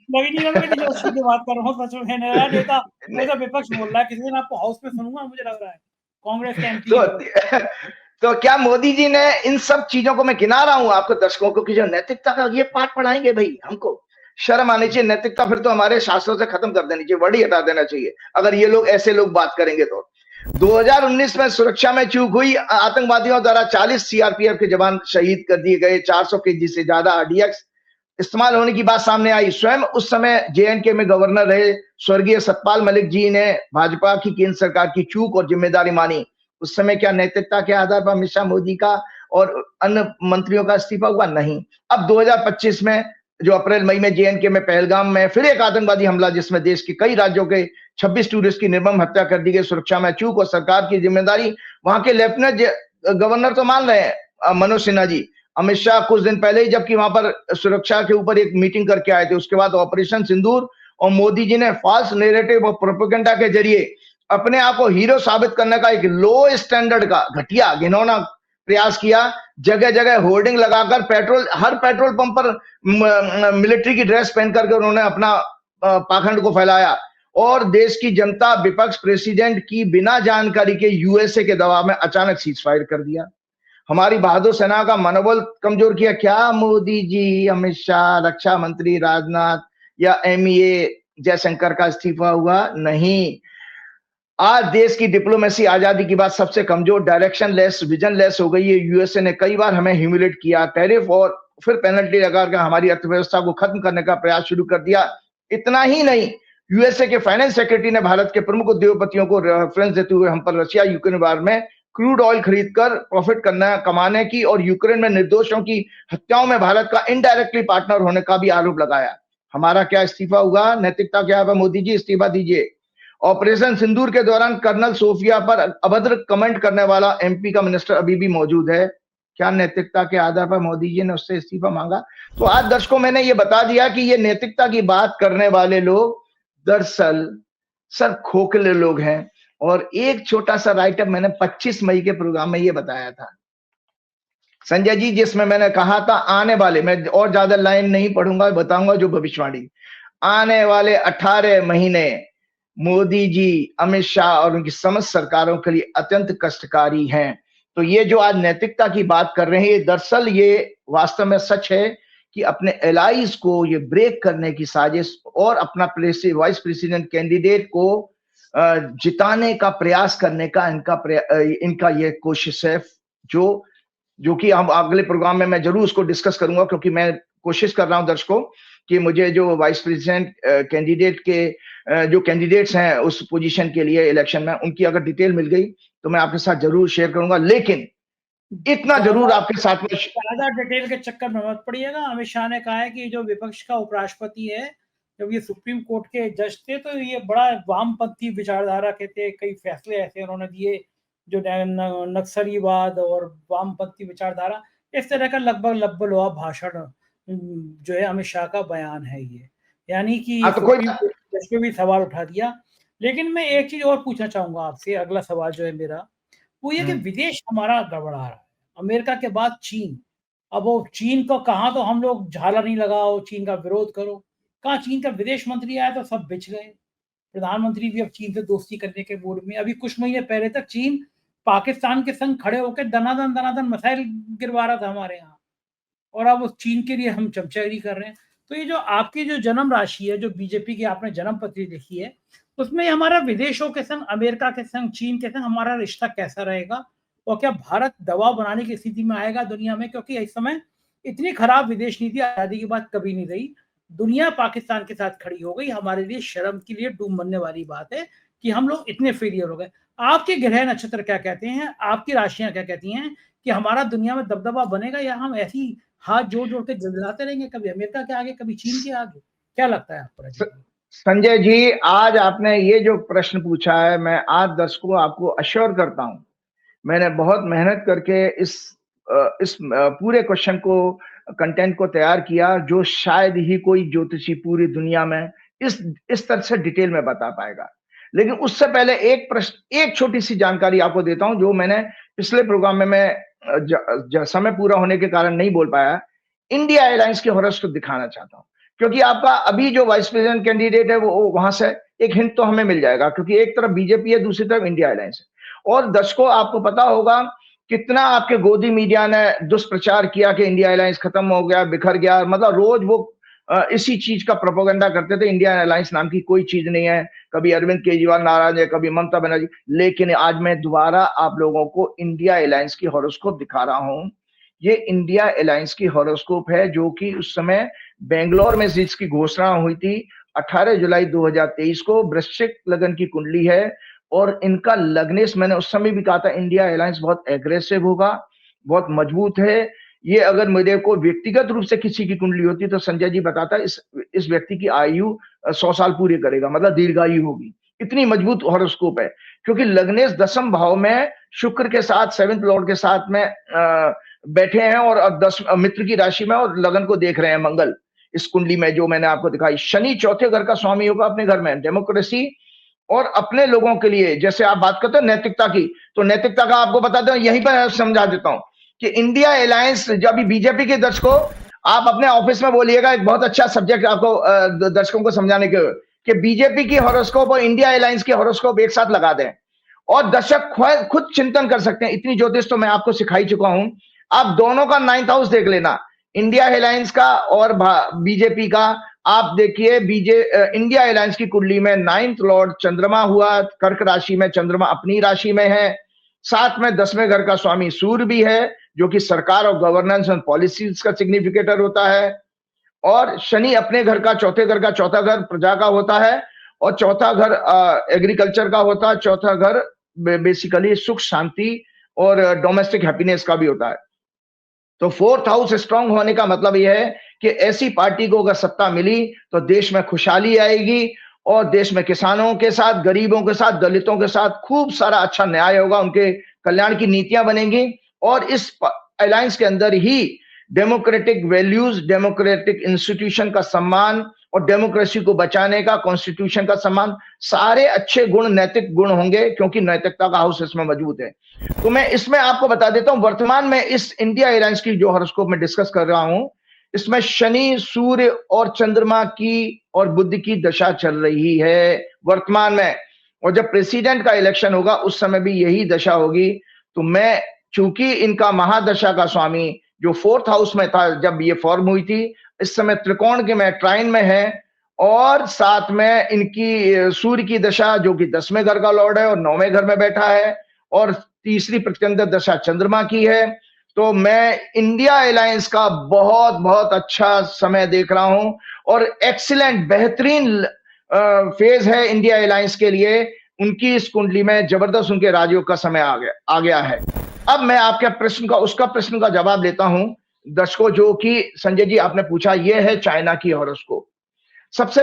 की बात कर रहा हूँ, सच में नया नेता विपक्ष बोल रहा है, किसी दिन आपको हाउस में सुनूंगा, मुझे लग रहा है कांग्रेस के एमपी। तो क्या मोदी जी ने इन सब चीजों को, मैं गिना रहा हूं आपको दर्शकों को, कि जो नैतिकता का ये पाठ पढ़ाएंगे भाई हमको? शर्म आनी चाहिए, नैतिकता फिर तो हमारे शास्त्रों से खत्म कर देनी चाहिए, वर्ड ही हटा देना चाहिए अगर ये लोग ऐसे लोग बात करेंगे तो। 2019 में सुरक्षा में चूक हुई, आतंकवादियों द्वारा 40 सीआरपीएफ के जवान शहीद कर दिए गए, 400 केजी से ज्यादा आरडीएक्स इस्तेमाल होने की बात सामने आई। स्वयं उस समय जेएनके में गवर्नर रहे स्वर्गीय सतपाल मलिक जी ने भाजपा की केंद्र सरकार की चूक और जिम्मेदारी मानी। उस समय क्या नैतिकता के आधार पर अमित शाह, मोदी का और अन्य मंत्रियों का इस्तीफा हुआ? नहीं। अब 2025 में जो अप्रैल मई में जेएनके में पहलगाम में फिर एक आतंकवादी हमला, जिसमें देश के कई राज्यों के 26 टूरिस्ट की निर्मम हत्या कर दी गई, सुरक्षा में चूक और सरकार की जिम्मेदारी। वहां के लेफ्टिनेंट गवर्नर तो मान रहे हैं, मनोज सिन्हा जी। अमित शाह कुछ दिन पहले ही जबकि वहां पर सुरक्षा के ऊपर एक मीटिंग करके आए थे, उसके बाद ऑपरेशन सिंदूर और मोदी जी ने फॉल्स नैरेटिव और प्रोपेगेंडा के जरिए अपने आप को हीरो साबित करने का एक लो स्टैंडर्ड का घटिया घिनौना प्रयास किया। जगह जगह होर्डिंग लगाकर हर पेट्रोल पंप पर मिलिट्री की ड्रेस पहन करके उन्होंने अपना पाखंड को फैलाया और देश की जनता, विपक्ष, प्रेसिडेंट की बिना जानकारी के यूएसए के दबाव में अचानक सीज फायर कर दिया। हमारी बहादुर सेना का मनोबल कमजोर किया। क्या मोदी जी, अमित शाह, रक्षा मंत्री राजनाथ या एमईए जयशंकर का इस्तीफा हुआ? नहीं। आज देश की डिप्लोमेसी आजादी की बात सबसे कमजोर, डायरेक्शन लेस, विजन लेस हो गई है। यूएसए ने कई बार हमें ह्यूमिलेट किया, टैरिफ और फिर पेनल्टी लगाकर हमारी अर्थव्यवस्था को खत्म करने का प्रयास शुरू कर दिया। इतना ही नहीं, यूएसए के फाइनेंस सेक्रेटरी ने भारत के प्रमुख उद्योगपतियों को रेफरेंस देते हुए हम पर रशिया यूक्रेन वार में क्रूड ऑयल खरीदकर प्रॉफिट कमाने की और यूक्रेन में निर्दोषों की हत्याओं में भारत का इनडायरेक्टली पार्टनर होने का भी आरोप लगाया। हमारा क्या इस्तीफा हुआ? नैतिकता क्या है? मोदी जी इस्तीफा दीजिए। ऑपरेशन सिंदूर के दौरान कर्नल सोफिया पर अभद्र कमेंट करने वाला एमपी का मिनिस्टर अभी भी मौजूद है। क्या नैतिकता के आधार पर मोदी जी ने उससे इस्तीफा मांगा? तो आज दर्शकों मैंने ये बता दिया कि ये नैतिकता की बात करने वाले लोग दरअसल सर खोखले लोग हैं। और एक छोटा सा राइटअप मैंने 25 मई के प्रोग्राम में ये बताया था संजय जी, जिसमें मैंने कहा था आने वाले, मैं और ज्यादा लाइन नहीं पढ़ूंगा, बताऊंगा जो भविष्यवाणी, आने वाले 18 महीने मोदी जी, अमित शाह और उनकी समस्त सरकारों के लिए अत्यंत कष्टकारी हैं। तो ये जो आज नैतिकता की बात कर रहे हैं, दरअसल ये वास्तव में सच है कि अपने एलाइज को ये ब्रेक करने की साजिश और अपना वाइस प्रेसिडेंट कैंडिडेट को जिताने का प्रयास करने का इनका ये कोशिश है, जो कि हम अगले प्रोग्राम में मैं जरूर उसको डिस्कस करूंगा, क्योंकि मैं कोशिश कर रहा हूं दर्शकों कि मुझे जो वाइस प्रेसिडेंट कैंडिडेट के जो कैंडिडेट्स हैं उस पोजीशन के लिए इलेक्शन में, उनकी अगर डिटेल मिल गई तो मैं आपके साथ जरूर शेयर करूंगा। लेकिन इतना जरूर आपके साथ में ज्यादा डिटेल के चक्कर में मत पड़िएगा। अमित शाह ने कहा है कि जो विपक्ष का उपराष्ट्रपति है, जब ये सुप्रीम कोर्ट के जज थे तो ये बड़ा वामपंथी विचारधारा के थे, कई फैसले ऐसे उन्होंने दिए जो नक्सलीवाद और वामपंथी विचारधारा, इस तरह का लगभग लब्बलोहा भाषण जो है अमित शाह का बयान है ये, यानी कि सुप्रीम कोर्ट जज पे भी सवाल उठा दिया। लेकिन मैं एक चीज और पूछना चाहूंगा आपसे, अगला सवाल जो है मेरा वो ये कि विदेश हमारा गड़बड़ा रहा है, अमेरिका के बाद चीन। अब वो चीन को कहा तो हम लोग झाला नहीं लगाओ, चीन का विरोध करो, कहा चीन का विदेश मंत्री आया तो सब बिछ गए। प्रधानमंत्री भी अब चीन से दोस्ती करने के मूड में। अभी कुछ महीने पहले तक चीन पाकिस्तान के संग खड़े होकर दनादन मिसाइल गिरवा रहा था हमारे यहाँ, और अब उस चीन के लिए हम चमचागिरी कर रहे हैं। तो ये जो आपकी जो जन्म राशि है, जो बीजेपी की आपने जन्म पत्री लिखी है, उसमें हमारा विदेशों के संग, अमेरिका के संग, चीन के संग हमारा रिश्ता कैसा रहेगा, और क्या भारत दबाव बनाने की स्थिति में आएगा दुनिया में? क्योंकि इस समय इतनी खराब विदेश नीति आजादी की बात कभी नहीं रही, दुनिया पाकिस्तान के साथ खड़ी हो गई। हमारे लिए शर्म के लिए डूब मरने वाली बात है कि हम लोग इतने फेलियर हो गए। आपके ग्रह नक्षत्र क्या कहते हैं, आपकी राशियां क्या कहती हैं कि हमारा दुनिया में दबदबा बनेगा, या हम ऐसी हाथ जोड़ जोड़ के जलते रहेंगे, कभी अमेरिका के आगे कभी चीन के आगे? क्या लगता है आपको? संजय जी, आज आपने ये जो प्रश्न पूछा है, मैं आज दर्शकों आपको अश्योर करता हूं, मैंने बहुत मेहनत करके इस पूरे क्वेश्चन को, कंटेंट को तैयार किया, जो शायद ही कोई ज्योतिषी पूरी दुनिया में इस तरह से डिटेल में बता पाएगा। लेकिन उससे पहले एक छोटी सी जानकारी आपको देता हूं, जो मैंने पिछले प्रोग्राम में मैं समय पूरा होने के कारण नहीं बोल पाया। इंडिया एयरलाइंस के हॉरोस्कोप दिखाना चाहता हूं, क्योंकि आपका अभी जो वाइस प्रेसिडेंट कैंडिडेट है वो वहां से एक हिंट तो हमें मिल जाएगा, क्योंकि एक तरफ बीजेपी है, दूसरी तरफ इंडिया एयरलाइंस है। और दर्शकों आपको पता होगा कितना आपके गोदी मीडिया ने दुष्प्रचार किया कि इंडिया एयरलाइंस खत्म हो गया, बिखर गया, मतलब रोज वो इसी चीज का प्रोपेगेंडा करते थे, इंडिया अलायंस नाम की कोई चीज नहीं है, कभी अरविंद केजरीवाल नाराज है, कभी ममता बनर्जी। लेकिन आज मैं दोबारा आप लोगों को इंडिया अलायंस की हॉरोस्कोप दिखा रहा हूं। ये इंडिया अलायंस की हॉरोस्कोप है, जो कि उस समय बेंगलोर में जिसकी घोषणा हुई थी 18 जुलाई 2023 को। वृश्चिक लगन की कुंडली है और इनका लग्नेश, मैंने उस समय भी कहा था, इंडिया अलायंस बहुत एग्रेसिव होगा, बहुत मजबूत है। ये अगर मेरे को व्यक्तिगत रूप से किसी की कुंडली होती तो संजय जी बताता इस व्यक्ति की आयु 100 साल पूरी करेगा, मतलब दीर्घायु होगी। इतनी मजबूत हॉरोस्कोप है, क्योंकि लग्नेश 10वें भाव में शुक्र के साथ 7th लॉर्ड के साथ में बैठे हैं और अब 10 मित्र की राशि में और लगन को देख रहे हैं मंगल। इस कुंडली में जो मैंने आपको दिखाई, शनि 4थे घर का स्वामी होगा अपने घर में। डेमोक्रेसी और अपने लोगों के लिए, जैसे आप बात करते हो नैतिकता की, तो नैतिकता का आपको बताता हूं, यहीं पर समझा देता हूं कि इंडिया अलायंस, जब बीजेपी के दर्शकों, आप अपने ऑफिस में बोलिएगा, एक बहुत अच्छा सब्जेक्ट आपको दर्शकों को समझाने के, कि बीजेपी की हॉरोस्कोप और इंडिया अलायंस की हॉरोस्कोप एक साथ लगा दें और दर्शक खुद चिंतन कर सकते हैं। इतनी ज्योतिष तो मैं आपको सिखाई चुका हूं। आप दोनों का 9th हाउस देख लेना, इंडिया अलायंस का और बीजेपी का। आप देखिए इंडिया अलायंस की कुंडली में 9th लॉर्ड चंद्रमा हुआ, कर्क राशि में, चंद्रमा अपनी राशि में है। साथ में 10वें घर का स्वामी सूर्य भी है, जो कि सरकार और गवर्नेंस और पॉलिसीज का सिग्निफिकेटर होता है। और शनि अपने घर का, चौथे घर का, चौथा घर प्रजा का होता है और चौथा घर एग्रीकल्चर का होता है। चौथा घर बेसिकली सुख शांति और डोमेस्टिक हैप्पीनेस का भी होता है। तो 4th हाउस स्ट्रांग होने का मतलब यह है कि ऐसी पार्टी को अगर सत्ता मिली तो देश में खुशहाली आएगी और देश में किसानों के साथ, गरीबों के साथ, दलितों के साथ खूब सारा अच्छा न्याय होगा, उनके कल्याण की नीतियां बनेंगी। और इस अलायंस के अंदर ही डेमोक्रेटिक वैल्यूज, डेमोक्रेटिक इंस्टीट्यूशन का सम्मान और डेमोक्रेसी को बचाने का, कॉन्स्टिट्यूशन का सम्मान, सारे अच्छे गुण, नैतिक गुण होंगे, क्योंकि नैतिकता का हाउस इसमें मजबूत है। तो मैं इसमें आपको बता देता हूं, वर्तमान में इस इंडिया अलायंस की जो हॉरोस्कोप में डिस्कस कर रहा हूं, इसमें शनि, सूर्य और चंद्रमा की और बुध की दशा चल रही है वर्तमान में। और जब प्रेसिडेंट का इलेक्शन होगा उस समय भी यही दशा होगी। तो मैं, चूंकि इनका महादशा का स्वामी जो 4th हाउस में था जब ये फॉर्म हुई थी, इस समय त्रिकोण के में, ट्राइन में है, और साथ में इनकी सूर्य की दशा जो कि 10वें घर का लॉर्ड है और 9वें घर में बैठा है, और तीसरी प्रत्यंतर दशा चंद्रमा की है। तो मैं इंडिया अलायंस का बहुत बहुत अच्छा समय देख रहा हूं और एक्सीलेंट, बेहतरीन फेज है इंडिया अलायंस के लिए। उनकी इस कुंडली में जबरदस्त उनके राजयोग का समय आ गया है। अब मैं आपके प्रश्न का जवाब लेता हूं दर्शकों, जो कि संजय जी आपने पूछा। ये है चाइना की हॉरोस्कोप। सबसे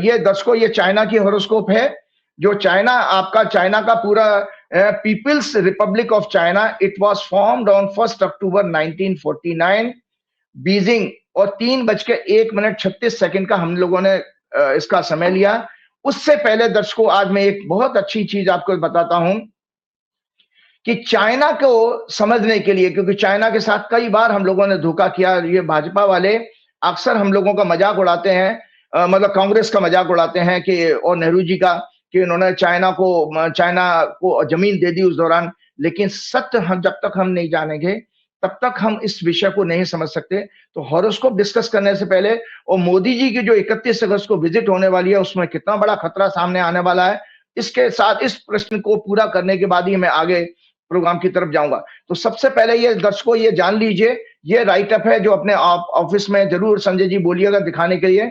ये दर्शकों, ये चाइना की हॉरोस्कोप है। जो चाइना का पूरा People's Republic of China, it was formed on 1 October 1949 Beijing, और 3:01:36 का हम लोगों ने इसका समय लिया। उससे पहले दर्शकों, आज मैं एक बहुत अच्छी चीज आपको बताता हूं कि चाइना को समझने के लिए, क्योंकि चाइना के साथ कई बार हम लोगों ने धोखा किया। ये भाजपा वाले अक्सर हम लोगों का मजाक उड़ाते हैं, मतलब कांग्रेस का मजाक उड़ाते हैं कि, और नेहरू जी का, कि उन्होंने चाइना को जमीन दे दी उस दौरान। लेकिन सत्य जब तक हम नहीं जानेंगे तब तक हम इस विषय को नहीं समझ सकते। तो हॉरोस्कोप डिस्कस करने से पहले, और मोदी जी की जो 31 अगस्त को विजिट होने वाली है, उसमें कितना बड़ा खतरा सामने आने वाला है, इसके साथ इस प्रश्न को पूरा करने के बाद ही मैं आगे प्रोग्राम की तरफ जाऊंगा। तो सबसे पहले ये दर्शकों ये जान लीजिए, ये राइटअप है जो अपने ऑफिस में जरूर संजय जी बोलिएगा दिखाने के लिए।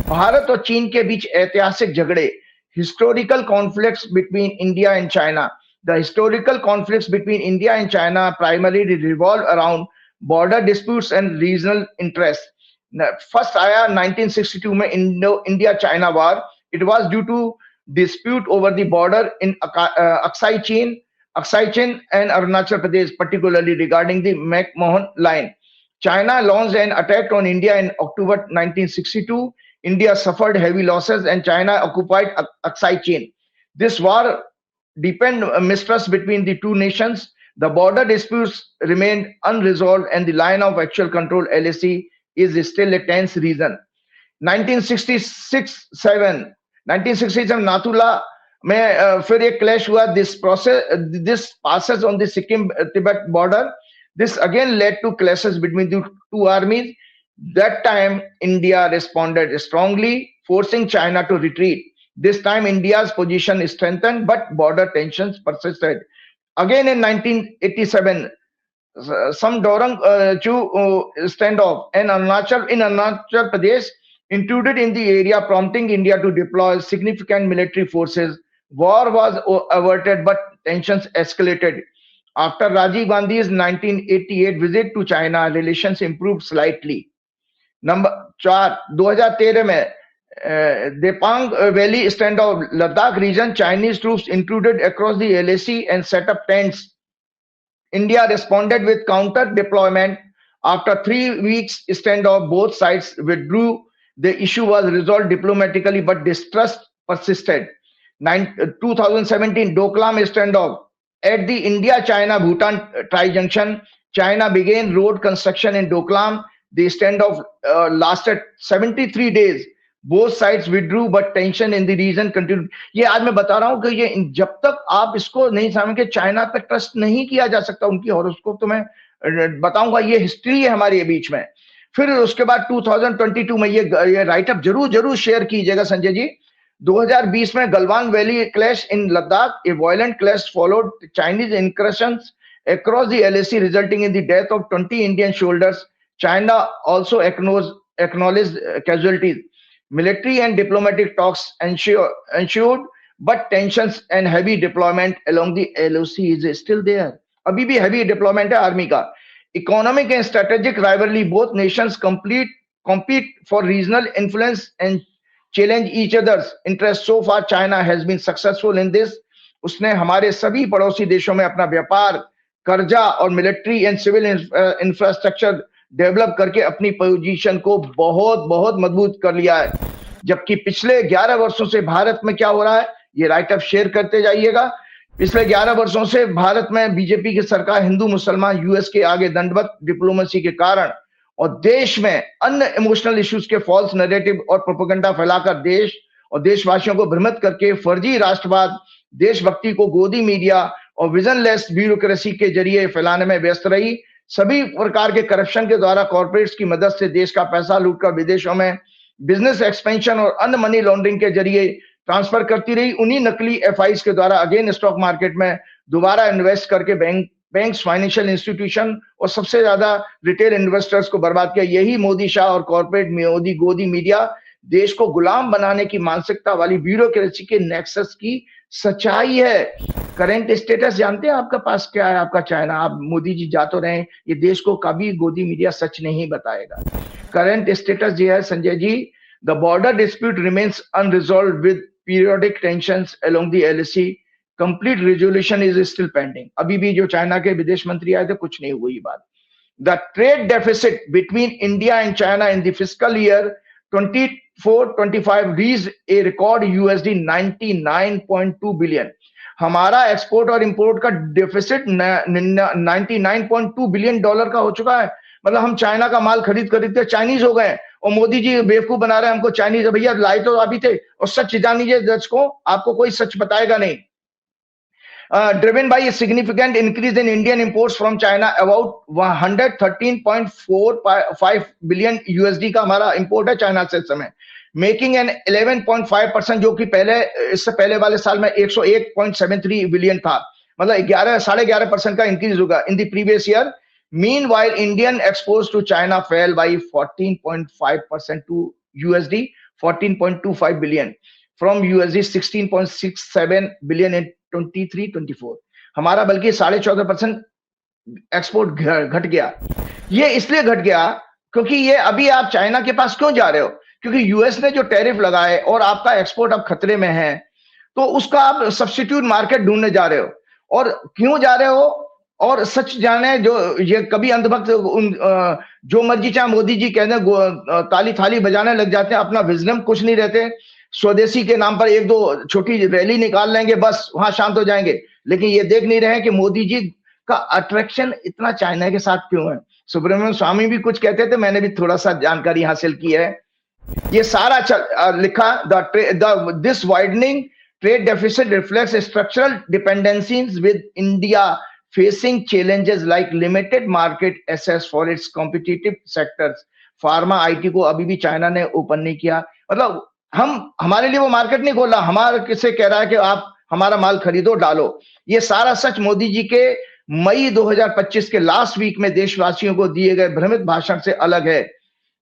भारत और चीन के बीच ऐतिहासिक झगड़े, historical conflicts between India and China. The historical conflicts between India and China primarily revolve around border disputes and regional interest. First आया 1962 में India China war. It was due to dispute over the border in Aksai Chin and Arunachal Pradesh, particularly regarding the McMahon line. China launched an attack on India in October 1962. India suffered heavy losses and China occupied Aksai Chin. This war deepened mistrust between the two nations. The border disputes remained unresolved and the line of actual control, LAC, is still a tense region. 1967 Nathula में फिर एक क्लैश हुआ। This passes on the Sikkim Tibet border. This again led to clashes between the two armies. That time, India responded strongly, forcing China to retreat. This time, India's position strengthened, but border tensions persisted. Again in 1987, some Dorang Chu standoff and Arunachal Pradesh intruded in the area, prompting India to deploy significant military forces. War was averted, but tensions escalated. After Rajiv Gandhi's 1988 visit to China, relations improved slightly. Number 4 2013 में Depang Valley standoff, Ladakh region, Chinese troops intruded across the LAC and set up tents. India responded with counter deployment. After 3 weeks standoff, both sides withdrew. The issue was resolved diplomatically, but distrust persisted. 2017 Doklam standoff. At the India-China-Bhutan tri-junction, China began road construction in Doklam. The standoff lasted 73 days. Both sides withdrew, but tension in the region continued. ये आज मैं बता रहा हूं कि ये जब तक आप इसको नहीं समझेंगे, चाइना पे ट्रस्ट नहीं किया जा सकता। उनकी हॉरोस्कोप तो मैं बताऊंगा, ये हिस्ट्री है हमारे बीच में। फिर उसके बाद 2022 में ये राइटअप जरूर शेयर कीजिएगा संजय जी। 2020 में Galwan valley clash in Ladakh, A violent clash followed Chinese incursions across the LAC, resulting in the death of 20 Indian soldiers. China also acknowledged casualties. Military and diplomatic talks ensued, but tensions and heavy deployment along the LOC is still there. अभी भी heavy deployment है आर्मी का। Economic and strategic rivalry, both nations compete for regional influence and challenge each other's interests. So far, China has been successful in this. उसने हमारे सभी पड़ोसी देशों में अपना व्यापार, कर्जा और military and civil infrastructure develop करके अपनी पोजीशन को बहुत मजबूत कर लिया है। जबकि पिछले 11 वर्षों से भारत में क्या हो रहा है, ये राइटअप शेयर करते जाइएगा। पिछले 11 वर्षों से भारत में बीजेपी की सरकार हिंदू मुसलमान यूएस के आगे दंडवत डिप्लोमेसी के कारण और देश में अन्य इमोशनल इश्यूज के फॉल्स नैरेटिव और प्रोपेगेंडा फैलाकर देश और देशवासियों को भ्रमित करके फर्जी राष्ट्रवाद, देशभक्ति को गोदी मीडिया और विजनलेस ब्यूरोक्रेसी के जरिए फैलाने में व्यस्त रही। सभी प्रकार के करप्शन के द्वारा कॉर्पोरेट्स की मदद से देश का पैसा लूटकर विदेशों में बिजनेस एक्सपेंशन और अन्य मनी लॉन्ड्रिंग के जरिए ट्रांसफर करती रही। उन्हीं नकली एफआईज के द्वारा अगेन स्टॉक मार्केट में दोबारा इन्वेस्ट करके बैंक्स, फाइनेंशियल इंस्टीट्यूशन और सबसे ज्यादा रिटेल इन्वेस्टर्स को बर्बाद किया। यही मोदी शाह और कॉर्पोरेट मोदी गोदी मीडिया देश को गुलाम बनाने की मानसिकता वाली ब्यूरोक्रेसी के नेक्सस की सच्चाई है। करंट स्टेटस जानते हैं आपका पास क्या है आपका चाइना? आप मोदी जी जा तो रहे, ये देश को कभी गोदी मीडिया सच नहीं बताएगा। करंट स्टेटस ये है Sanjay ji, the border dispute remains unresolved with periodic tensions along the LAC, complete resolution is still pending. अभी भी जो चाइना के विदेश मंत्री आए थे, कुछ नहीं हुई बात। The trade deficit between India and China in the fiscal year 24-25 reached a record USD 99.2 billion. हमारा एक्सपोर्ट और इंपोर्ट का डेफिसिट 99.2 बिलियन डॉलर का हो चुका है। मतलब हम चाइना का माल खरीद के चाइनीज हो गए और मोदी जी बेवकूफ बना रहे हैं हमको चाइनीज। भैया लाए तो आप ही थे। और सच जान लीजिए दर्शकों, आपको कोई सच बताएगा नहीं। driven by a significant increase in Indian imports from China, about 113.45 billion USD का हमारा इंपोर्ट है चाइना से इस समय, मेकिंग एन 11.5%, जो कि इससे पहले वाले साल में 101.73 बिलियन था। मतलब 11.5% का इंक्रीज होगा in the previous year. Meanwhile, Indian exports to China fell by 14.5% to USD 14.25 billion from USD 16.67 billion in 23-24। हमारा बल्कि 14.5% एक्सपोर्ट घट गया। ये इसलिए घट गया क्योंकि ये अभी आप चाइना के पास क्यों जा रहे हो? क्योंकि यूएस ने जो टैरिफ लगाए और आपका एक्सपोर्ट अब खतरे में है, तो उसका आप सब्स्टिट्यूट मार्केट ढूंढने जा रहे हो। और क्यों जा रहे हो? और सच जाने, जो ये कभी अंधभक्त जो मर्जी चाहे मोदी जी कहते हैं ताली थाली बजाने लग जाते हैं, अपना विजडम कुछ नहीं रहते। स्वदेशी के नाम पर एक दो छोटी रैली निकाल लेंगे, बस वहां शांत हो जाएंगे। लेकिन ये देख नहीं रहे कि मोदी जी का अट्रैक्शन इतना चाइना के साथ क्यों है। सुब्रमण्यम स्वामी भी कुछ कहते थे, मैंने भी थोड़ा सा जानकारी हासिल की है। ये सारा लिखा, this widening trade deficit reflects structural dependencies with India facing challenges like limited market access for its competitive sectors, pharma, IT को अभी भी चाइना ने ओपन नहीं किया। मतलब हमारे लिए वो मार्केट नहीं खोला, हमारे किसे कह रहा है कि आप हमारा माल खरीदो डालो। ये सारा सच मोदी जी के मई 2025 के लास्ट वीक में देशवासियों को दिए गए भ्रमित भाषण से अलग है,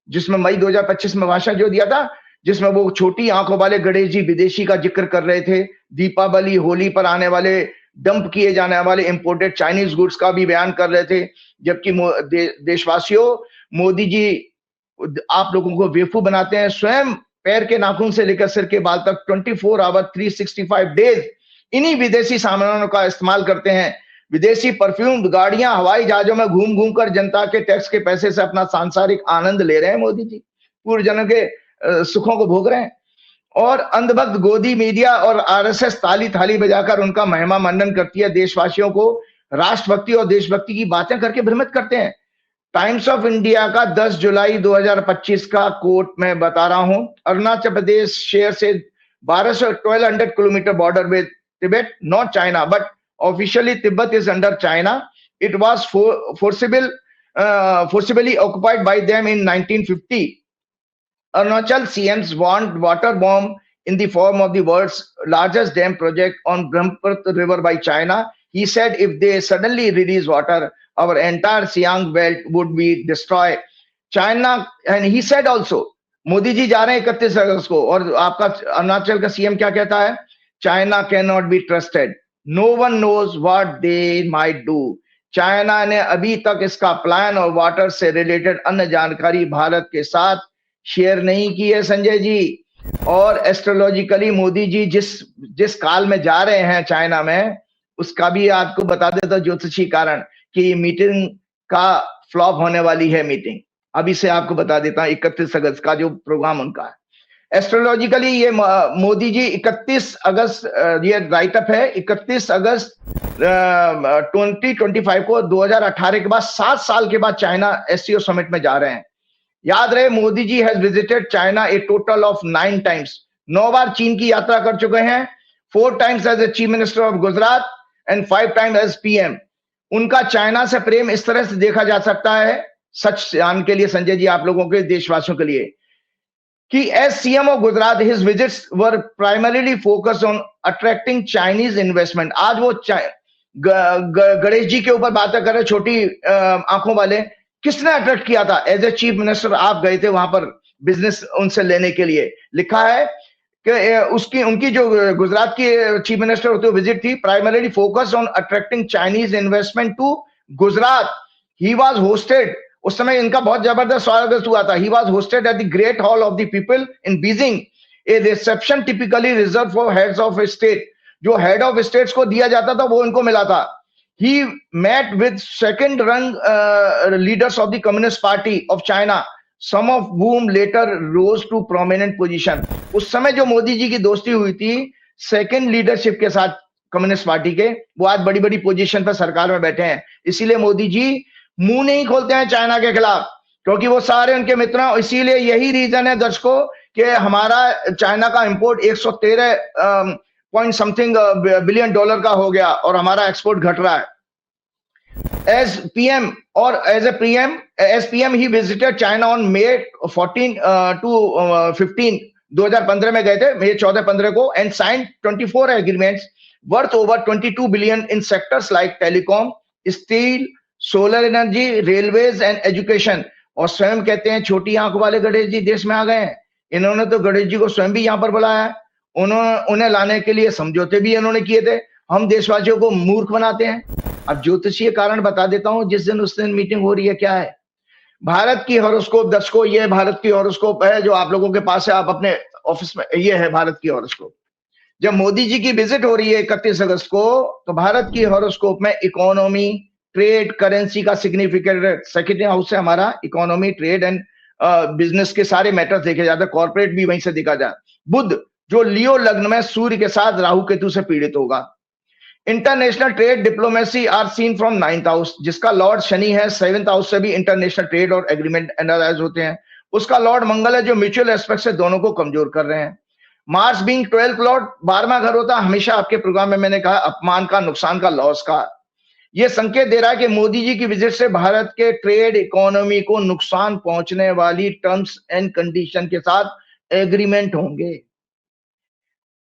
जिसमें मई 2025 में भाषण जो दिया था, जिसमें वो छोटी आंखों वाले गणेश जी विदेशी का जिक्र कर रहे थे, दीपावली होली पर आने वाले डंप किए जाने वाले इंपोर्टेड चाइनीज गुड्स का भी बयान कर रहे थे। जबकि देशवासियों, मोदी जी आप लोगों को बेवकूफ बनाते हैं। स्वयं पैर के नाखून से लेकर सिर के बाल तक 24 आवर 365 डेज इन्हीं विदेशी सामानों का इस्तेमाल करते हैं। विदेशी परफ्यूम, गाड़ियां, हवाई जहाजों में घूम घूम कर जनता के टैक्स के पैसे से अपना सांसारिक आनंद ले रहे हैं मोदी जी, पूर्व जनों के सुखों को भोग रहे हैं। और अंधभक्त गोदी मीडिया और आरएसएस ताली थाली बजाकर उनका महिमा मंडन करती है, देशवासियों को राष्ट्रभक्ति और देशभक्ति की बातें करके भ्रमित करते हैं। टाइम्स ऑफ इंडिया का 10 जुलाई 2025 का कोट मैं बता रहा हूं। अरुणाचल प्रदेश शेयर से 1200 kilometre border with Tibet, not China, but officially Tibet is under China. It was forcibly occupied by them in 1950. Arunachal CMs want water bomb in the form of the world's largest dam project on Brahmaputra River by China. He said if they suddenly release water, our entire Siang belt would be destroyed. China, and he said also, Modi ji जा रहे हैं 31 अगस्त को, और आपका अरुणाचल का सीएम क्या कहता है? China can not be trusted, no one knows what they might do. China ने अभी तक इसका प्लान और वाटर से रिलेटेड अन्य जानकारी भारत के साथ शेयर नहीं की है संजय जी. और एस्ट्रोलॉजिकली मोदी जी जिस काल में जा रहे हैं चाइना में, उसका भी आपको बता देता ज्योतिषी कारण कि मीटिंग का फ्लॉप होने वाली है. मीटिंग अभी से आपको बता देता हूं, 31 अगस्त का जो प्रोग्राम उनका है. एस्ट्रोलॉजिकली ये मोदी जी 31 अगस्त, ये राइटअप है 31 अगस्त 2025 को, 2018 के बाद 7 साल के बाद चाइना एससीओ समिट में जा रहे हैं. याद रहे, Modi ji has visited China a total of 9 times. 9 बार चीन की यात्रा कर चुके हैं. 4 times as a chief minister of Gujarat and 5 times as PM. उनका चाइना से प्रेम इस तरह से देखा जा सकता है, सच जान के लिए संजय जी, आप लोगों के देशवासियों के लिए, कि as CM of Gujarat his visits were primarily focused on attracting Chinese investment. आज वो गणेश जी के ऊपर बातें कर रहे, छोटी आंखों वाले. किसने अट्रैक्ट किया था? एज ए चीफ मिनिस्टर आप गए थे वहां पर बिजनेस उनसे लेने के लिए. लिखा है कि उनकी जो गुजरात की चीफ मिनिस्टर होते हुए विजिट थी, primarily focused on attracting Chinese investment to Gujarat. He was hosted, उस समय इनका बहुत जबरदस्त स्वागत हुआ था. He was hosted at the Great Hall of the People in Beijing, a reception typically reserved for heads of state. जो हेड ऑफ स्टेट्स को दिया जाता था वो इनको मिला था. He met with second-rung leaders of the Communist Party of China, some of whom later rose to prominent position. उस समय जो मोदी जी की दोस्ती हुई थी सेकंड लीडरशिप के साथ कम्युनिस्ट पार्टी के, वो आज बड़ी बड़ी पोजीशन पर सरकार में बैठे हैं. इसीलिए मोदी जी मुंह नहीं खोलते हैं चाइना के खिलाफ, क्योंकि वो सारे उनके मित्र हैं. इसीलिए यही रीजन है दर्शकों कि हमारा चाइना का import 113 point something billion dollar का हो गया और हमारा एक्सपोर्ट घट रहा है. एज पीएम और as a PM he visited China on May 14 to 15 2015 में गए थे, May 14-15 को, and sign 24 agreements worth over 22 billion in sectors like telecom, steel, solar energy, railways and education. और स्वयं कहते हैं छोटी आंख वाले गणेश जी देश में आ गए हैं. इन्होंने तो गणेश जी को स्वयं भी यहां पर बुलाया है. उन्हें लाने के लिए समझौते भी इन्होंने किए थे. हम देशवासियों को मूर्ख बनाते हैं. अब ज्योतिषीय कारण बता देता हूं, जिस दिन उस दिन मीटिंग हो रही है. क्या है? भारत की हॉरोस्कोप दर्शकों, ये भारत की हॉरोस्कोप है जो आप लोगों के पास है, आप अपने ऑफिस में, ये है भारत की हॉरोस्कोप. जब मोदी जी की विजिट हो रही है 31 अगस्त को, तो भारत की हॉरोस्कोप में इकोनॉमी, ट्रेड, करेंसी का सिग्निफिकेंट सेकेंड हाउस से हमारा इकोनॉमी, ट्रेड एंड बिजनेस के सारे मैटर्स देखे जाते हैं. कॉर्पोरेट भी वहीं से देखा जाए. बुध जो लियो लग्न में सूर्य के साथ राहु केतु से पीड़ित होगा. International trade diplomacy are seen from 9th house, जिसका लॉर्ड शनि है. 7th हाउस से भी इंटरनेशनल ट्रेड और एग्रीमेंट एनालाइज होते हैं. उसका लॉर्ड मंगल है जो म्यूचुअल एस्पेक्ट से दोनों को कमजोर कर रहे हैं. मार्स बीइंग 12th लॉर्ड, 12वां घर होता है हमेशा आपके प्रोग्राम में मैंने कहा अपमान का, नुकसान का, लॉस का. ये संकेत दे रहा है कि मोदी जी की विजिट से भारत के ट्रेड इकोनॉमी को नुकसान पहुंचने वाली टर्म्स एंड कंडीशन के साथ एग्रीमेंट होंगे।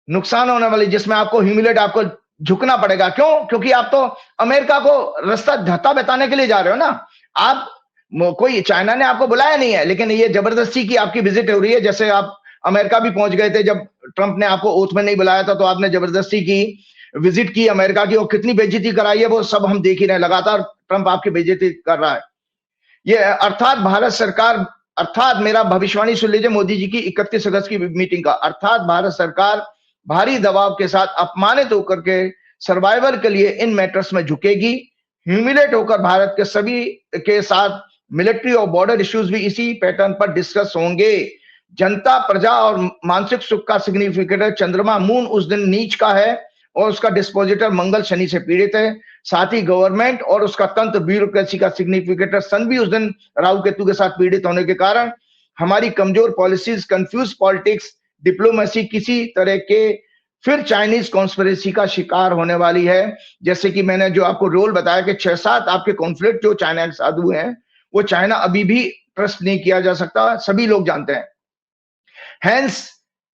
नुकसान होने वाली, जिसमें आपको ह्यूमिलेट, आपको झुकना पड़ेगा। क्यों? क्योंकि आप तो अमेरिका को रास्ता धता बताने के लिए जा रहे हो ना। आप कोई, चाइना ने आपको बुलाया नहीं है, लेकिन ये जबरदस्ती की आपकी विजिट हो रही है। जैसे आप अमेरिका भी पहुंच गए थे, जब ट्रंप ने आपको ओथ में नहीं बुलाया था, तो आपने जबरदस्ती की विजिट की अमेरिका की, और कितनी बेइज्जती कराई है वो सब हम देख ही रहे हैं। लगातार ट्रंप आपकी बेइज्जती कर रहा है। ये अर्थात भारत सरकार, अर्थात मेरा भविष्यवाणी सुन लीजिए मोदी जी की 31 अगस्त की मीटिंग का, अर्थात भारत सरकार भारी दबाव के साथ अपमानित होकर के सर्वाइवल के लिए इन मैटर्स में झुकेगी। ह्यूमिलेट होकर भारत के सभी के साथ मिलिट्री और बॉर्डर इश्यूज भी इसी पैटर्न पर डिस्कस होंगे। जनता, प्रजा और मानसिक सुख का सिग्निफिकेटर चंद्रमा मून उस दिन नीच का है और उसका डिस्पोजिटर मंगल शनि से पीड़ित है। साथ ही गवर्नमेंट और उसका तंत्र ब्यूरोक्रेसी का सिग्निफिकेटर सन भी उस दिन राहु केतु के साथ पीड़ित होने के कारण हमारी कमजोर पॉलिसीज, कंफ्यूज पॉलिटिक्स, डिप्लोमेसी किसी तरह के फिर चाइनीज कॉन्स्पिरेसी का शिकार होने वाली है। जैसे कि मैंने जो आपको रोल बताया कि 6-7 आपके कॉन्फ्लिक्ट जो चाइना के साथ हुए हैं, वो चाइना अभी भी ट्रस्ट नहीं किया जा सकता, सभी लोग जानते हैं। Hence,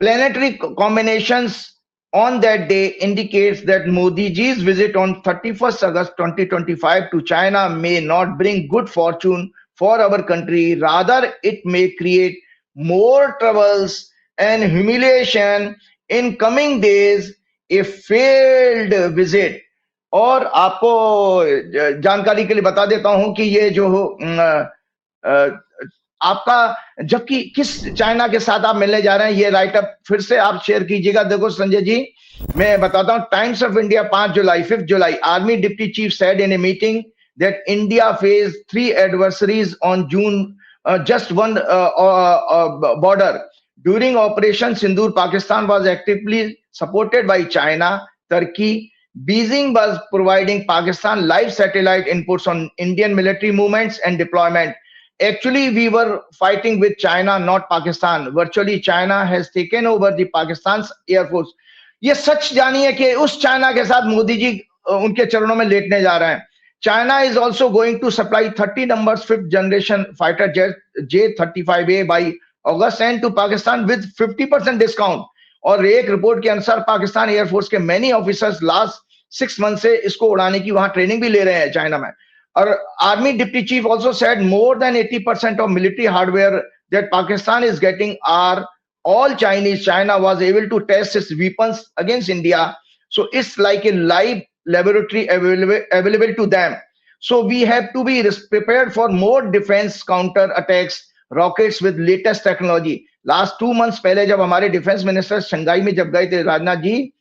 planetary combinations on that day indicates that Modi ji's visit on 31st August 2025 to China may not bring good fortune for our country. Rather, it may create more troubles and humiliation in coming days. A failed visit, और आपको जानकारी के लिए बता देता हूं कि ये जो आपका, जबकि किस चाइना के साथ आप मिलने जा रहे हैं, ये राइट अप फिर से आप शेयर कीजिएगा। देखो संजय जी, मैं बताता हूं, times of India 5 July, army deputy chief said in a meeting that India face 3 adversaries on June just one border. During Operation Sindoor, Pakistan was actively supported by China, Turkey. Beijing was providing Pakistan live satellite inputs on Indian military movements and deployment. Actually, we were fighting with China, not Pakistan. Virtually, China has taken over the Pakistan's air force. ये सच जानिए कि उस चाइना के साथ मोदी जी उनके चरणों में लेटने जा रहे हैं। China is also going to supply 30 numbers 5th generation fighter jet J-35A by August end to Pakistan with 50% discount. और एक रिपोर्ट के अनुसार पाकिस्तान एयरफोर्स के many officers last 6 months से इसको उड़ाने की वहां ट्रेनिंग भी ले रहे हैं चाइना में। और army deputy chief also said more than 80% of military hardware that Pakistan is getting are all Chinese. China was able to test its weapons against India, so it's like a live laboratory available to them. So we have to be prepared for more defense counter attacks rockets with latest technology. Last 2 months पहले जब हमारे डिफेंस मिनिस्टर शंघाई में जब गए थे राजनाथ जी,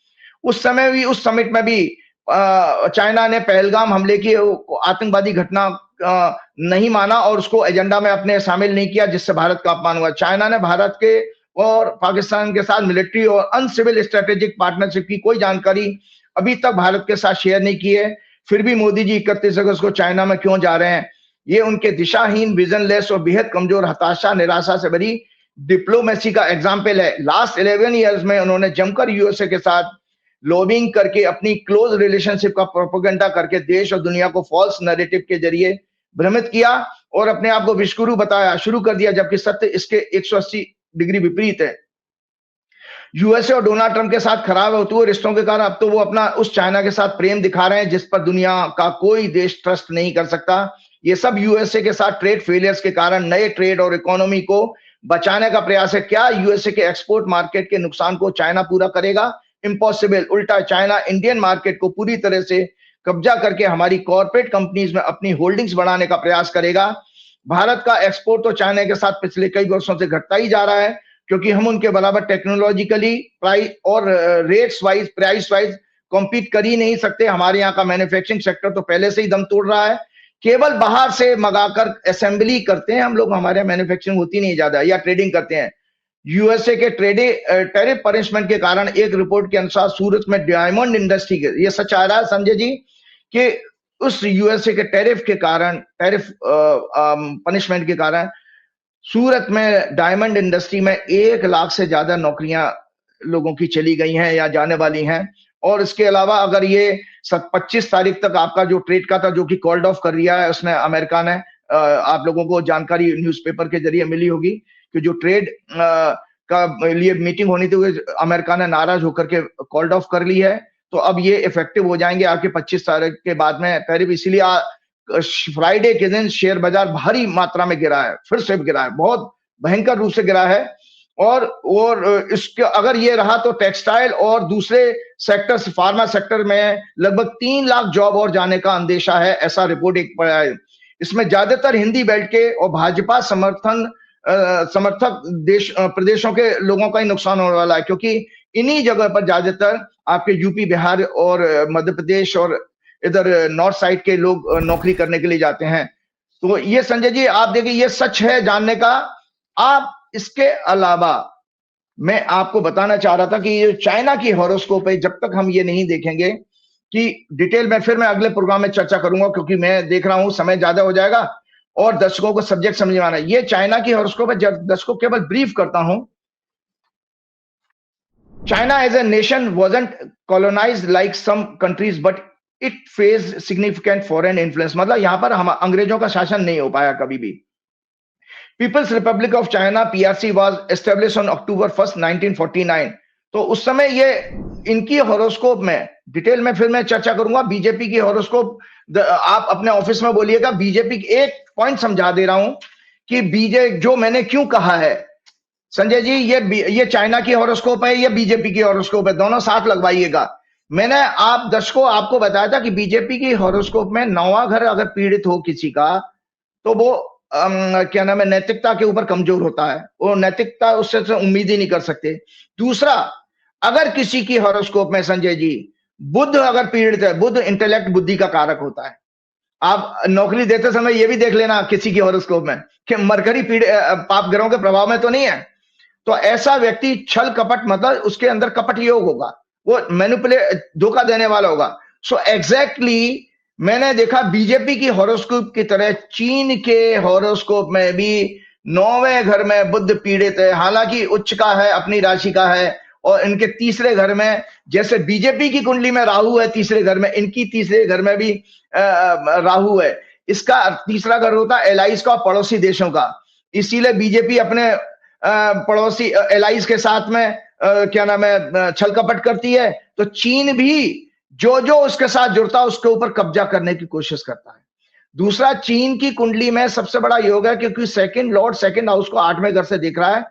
उस समय भी, उस समिट में भी चाइना ने पहलगाम हमले की आतंकवादी घटना नहीं माना और उसको एजेंडा में अपने शामिल नहीं किया, जिससे भारत का अपमान हुआ। चाइना ने भारत के और पाकिस्तान के साथ मिलिट्री और अनसिविल स्ट्रेटेजिक पार्टनरशिप की कोई जानकारी अभी तक भारत के साथ शेयर नहीं की है। फिर भी मोदी जी 31 अगस्त को चाइना में क्यों जा रहे हैं? ये उनके दिशाहीन, विजनलेस और बेहद कमजोर, हताशा, निराशा से भरी डिप्लोमेसी का एग्जाम्पल है। लास्ट 11 ईयर्स में उन्होंने जमकर यूएसए के साथ लॉबिंग करके, अपनी क्लोज रिलेशनशिप का प्रोपेगेंडा करके देश और दुनिया को फॉल्स नैरेटिव के जरिए भ्रमित किया और अपने आप को विश्वगुरु बताया शुरू कर दिया, जबकि सत्य इसके 180 डिग्री विपरीत है। यूएसए और डोनाल्ड ट्रंप के साथ खराब होते हुए रिश्तों के कारण अब तो वो अपना उस चाइना के साथ प्रेम दिखा रहे हैं जिस पर दुनिया का कोई देश ट्रस्ट नहीं कर सकता। ये सब यूएसए के साथ ट्रेड फेलियर्स के कारण नए ट्रेड और इकोनॉमी को बचाने का प्रयास है। क्या यूएसए के एक्सपोर्ट मार्केट के नुकसान को चाइना पूरा करेगा? इम्पॉसिबल। उल्टा चाइना इंडियन मार्केट को पूरी तरह से कब्जा करके हमारी कॉर्पोरेट कंपनीज में अपनी होल्डिंग्स बढ़ाने का प्रयास करेगा। भारत का एक्सपोर्ट तो चाइना के साथ पिछले कई वर्षों से घटता ही जा रहा है, क्योंकि हम उनके बराबर टेक्नोलॉजिकली प्राइस और rates wise, price wise compete कर ही नहीं सकते। हमारे यहाँ का मैन्युफैक्चरिंग सेक्टर तो पहले से ही दम तोड़ रहा है। केवल बाहर से मंगाकर असेंबली करते हैं हम लोग, हमारे मैन्युफैक्चरिंग होती नहीं ज्यादा, या ट्रेडिंग करते हैं। यूएसए के टैरिफ पनिशमेंट के कारण एक रिपोर्ट के अनुसार सूरत में डायमंड इंडस्ट्री के, ये सच आ रहा है संजय जी, कि उस यूएसए के टैरिफ के कारण, टैरिफ पनिशमेंट के कारण सूरत में डायमंड इंडस्ट्री में 1 लाख से ज्यादा नौकरियां लोगों की चली गई हैं या जाने वाली हैं। और इसके अलावा अगर ये 25 तारीख तक आपका जो ट्रेड का था, जो कि कॉल्ड ऑफ कर दिया है उसने, अमेरिका ने, आप लोगों को जानकारी न्यूज़पेपर के जरिए मिली होगी कि जो ट्रेड का लिए मीटिंग होनी थी, अमेरिका ने नाराज होकर के कॉल्ड ऑफ कर ली है। तो अब ये इफेक्टिव हो जाएंगे आपके 25 तारीख के बाद में टैरिफ। इसीलिए फ्राइडे के दिन शेयर बाजार भारी मात्रा में गिरा है, फिर से गिरा है, बहुत भयंकर रूप से गिरा है। और इसके अगर ये रहा तो टेक्सटाइल और दूसरे सेक्टर, फार्मा सेक्टर में लगभग 3 लाख जॉब और जाने का अंदेशा है, ऐसा रिपोर्ट एक पड़ा है। इसमें ज्यादातर हिंदी बेल्ट के और भाजपा समर्थक प्रदेशों के लोगों का ही नुकसान होने वाला है, क्योंकि इन्हीं जगह पर ज्यादातर आपके यूपी, बिहार और मध्य प्रदेश और इधर नॉर्थ साइड के लोग नौकरी करने के लिए जाते हैं। तो ये संजय जी आप देखिए, ये सच है जानने का। आप इसके अलावा मैं आपको बताना चाह रहा था कि ये चाइना की हॉरोस्कोप है, जब तक हम ये नहीं देखेंगे कि डिटेल में, फिर मैं अगले प्रोग्राम में चर्चा करूंगा, क्योंकि मैं देख रहा हूं समय ज्यादा हो जाएगा और दर्शकों को सब्जेक्ट समझ में आना है। ये चाइना की हॉरोस्कोप है, जब दर्शकों को केवल ब्रीफ करता हूं। China as a nation wasn't colonized like some countries, but it faced significant foreign influence। मतलब यहां पर हम अंग्रेजों का शासन नहीं हो पाया कभी भी। People's Republic of China PRC was establish on October 1, 1949। तो उस समय ये इनकी हॉरोस्कोप में डिटेल में फिर मैं चर्चा करूंगा। बीजेपी की हॉरोस्कोप आप अपने ऑफिस में बोलिएगा। बीजेपी एक पॉइंट समझा दे रहा हूं कि जो मैंने क्यों कहा है संजय जी, ये चाइना की हॉरोस्कोप है, ये बीजेपी की हॉरोस्कोप है, दोनों साथ लगवाइएगा। मैंने आप दर्शकों आपको बताया था कि बीजेपी की हॉरोस्कोप में 9वां घर अगर पीड़ित हो किसी का, तो वो क्या नाम है, नैतिकता के ऊपर कमजोर होता है, वो नैतिकता उससे उम्मीद ही नहीं कर सकते। दूसरा, अगर किसी की हॉरोस्कोप में संजय जी बुध अगर पीड़ित है, बुध इंटेलेक्ट, बुद्धि का कारक होता है। आप नौकरी देते समय ये भी देख लेना किसी की हॉरोस्कोप में कि मरकरी पाप ग्रहों के प्रभाव में तो नहीं है। तो ऐसा व्यक्ति छल कपट, मतलब उसके अंदर कपट योग होगा, वो मैनिपुलेट, धोखा देने वाला होगा। सो एग्जैक्टली मैंने देखा बीजेपी की हॉरोस्कोप की तरह चीन के हॉरोस्कोप में भी 9वें घर में बुध पीड़ित है, हालांकि उच्च का है, अपनी राशि का है, और इनके तीसरे घर में, जैसे बीजेपी की कुंडली में राहु है तीसरे घर में, इनकी तीसरे घर में भी राहु है। इसका तीसरा घर होता है एलाइज का, पड़ोसी देशों का। इसीलिए बीजेपी अपने पड़ोसी एलाइज के साथ में क्या नाम है, छल कपट करती है। तो चीन भी जो उसके साथ जुड़ता है उसके ऊपर कब्जा करने की कोशिश करता है। दूसरा, चीन की कुंडली में सबसे बड़ा योग है, क्योंकि सेकंड लॉर्ड सेकंड हाउस को 8वें घर से देख रहा है।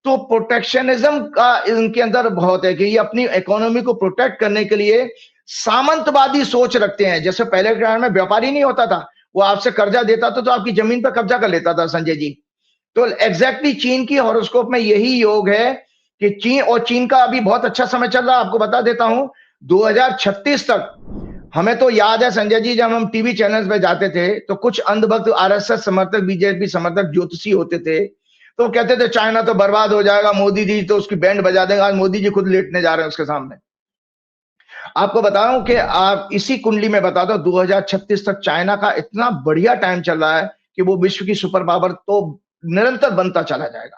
तो प्रोटेक्शनिज्म का इनके अंदर बहुत है कि ये अपनी इकोनॉमी को प्रोटेक्ट करने के लिए सामंतवादी सोच रखते हैं। जैसे पहले के टाइम में व्यापारी नहीं होता था, वो आपसे कर्जा देता था तो आपकी जमीन पर कब्जा कर लेता था संजय जी। तो एग्जैक्टली चीन की हॉरोस्कोप में यही योग है कि चीन का अभी बहुत अच्छा समय चल रहा है। आपको बता देता हूं 2036 तक। हमें तो याद है संजय जी, जब हम टीवी चैनल्स पे जाते थे तो कुछ अंधभक्त आरएसएस समर्थक, बीजेपी समर्थक ज्योतिषी होते थे, तो कहते थे चाइना तो बर्बाद हो जाएगा, मोदी जी तो उसकी बैंड बजा देंगे। आज मोदी जी खुद लेटने जा रहे हैं उसके सामने। आपको बताऊं कि आप इसी कुंडली में बता दो 2036 तक चाइना का इतना बढ़िया टाइम चल रहा है कि वो विश्व की सुपर पावर तो निरंतर बनता चला जाएगा।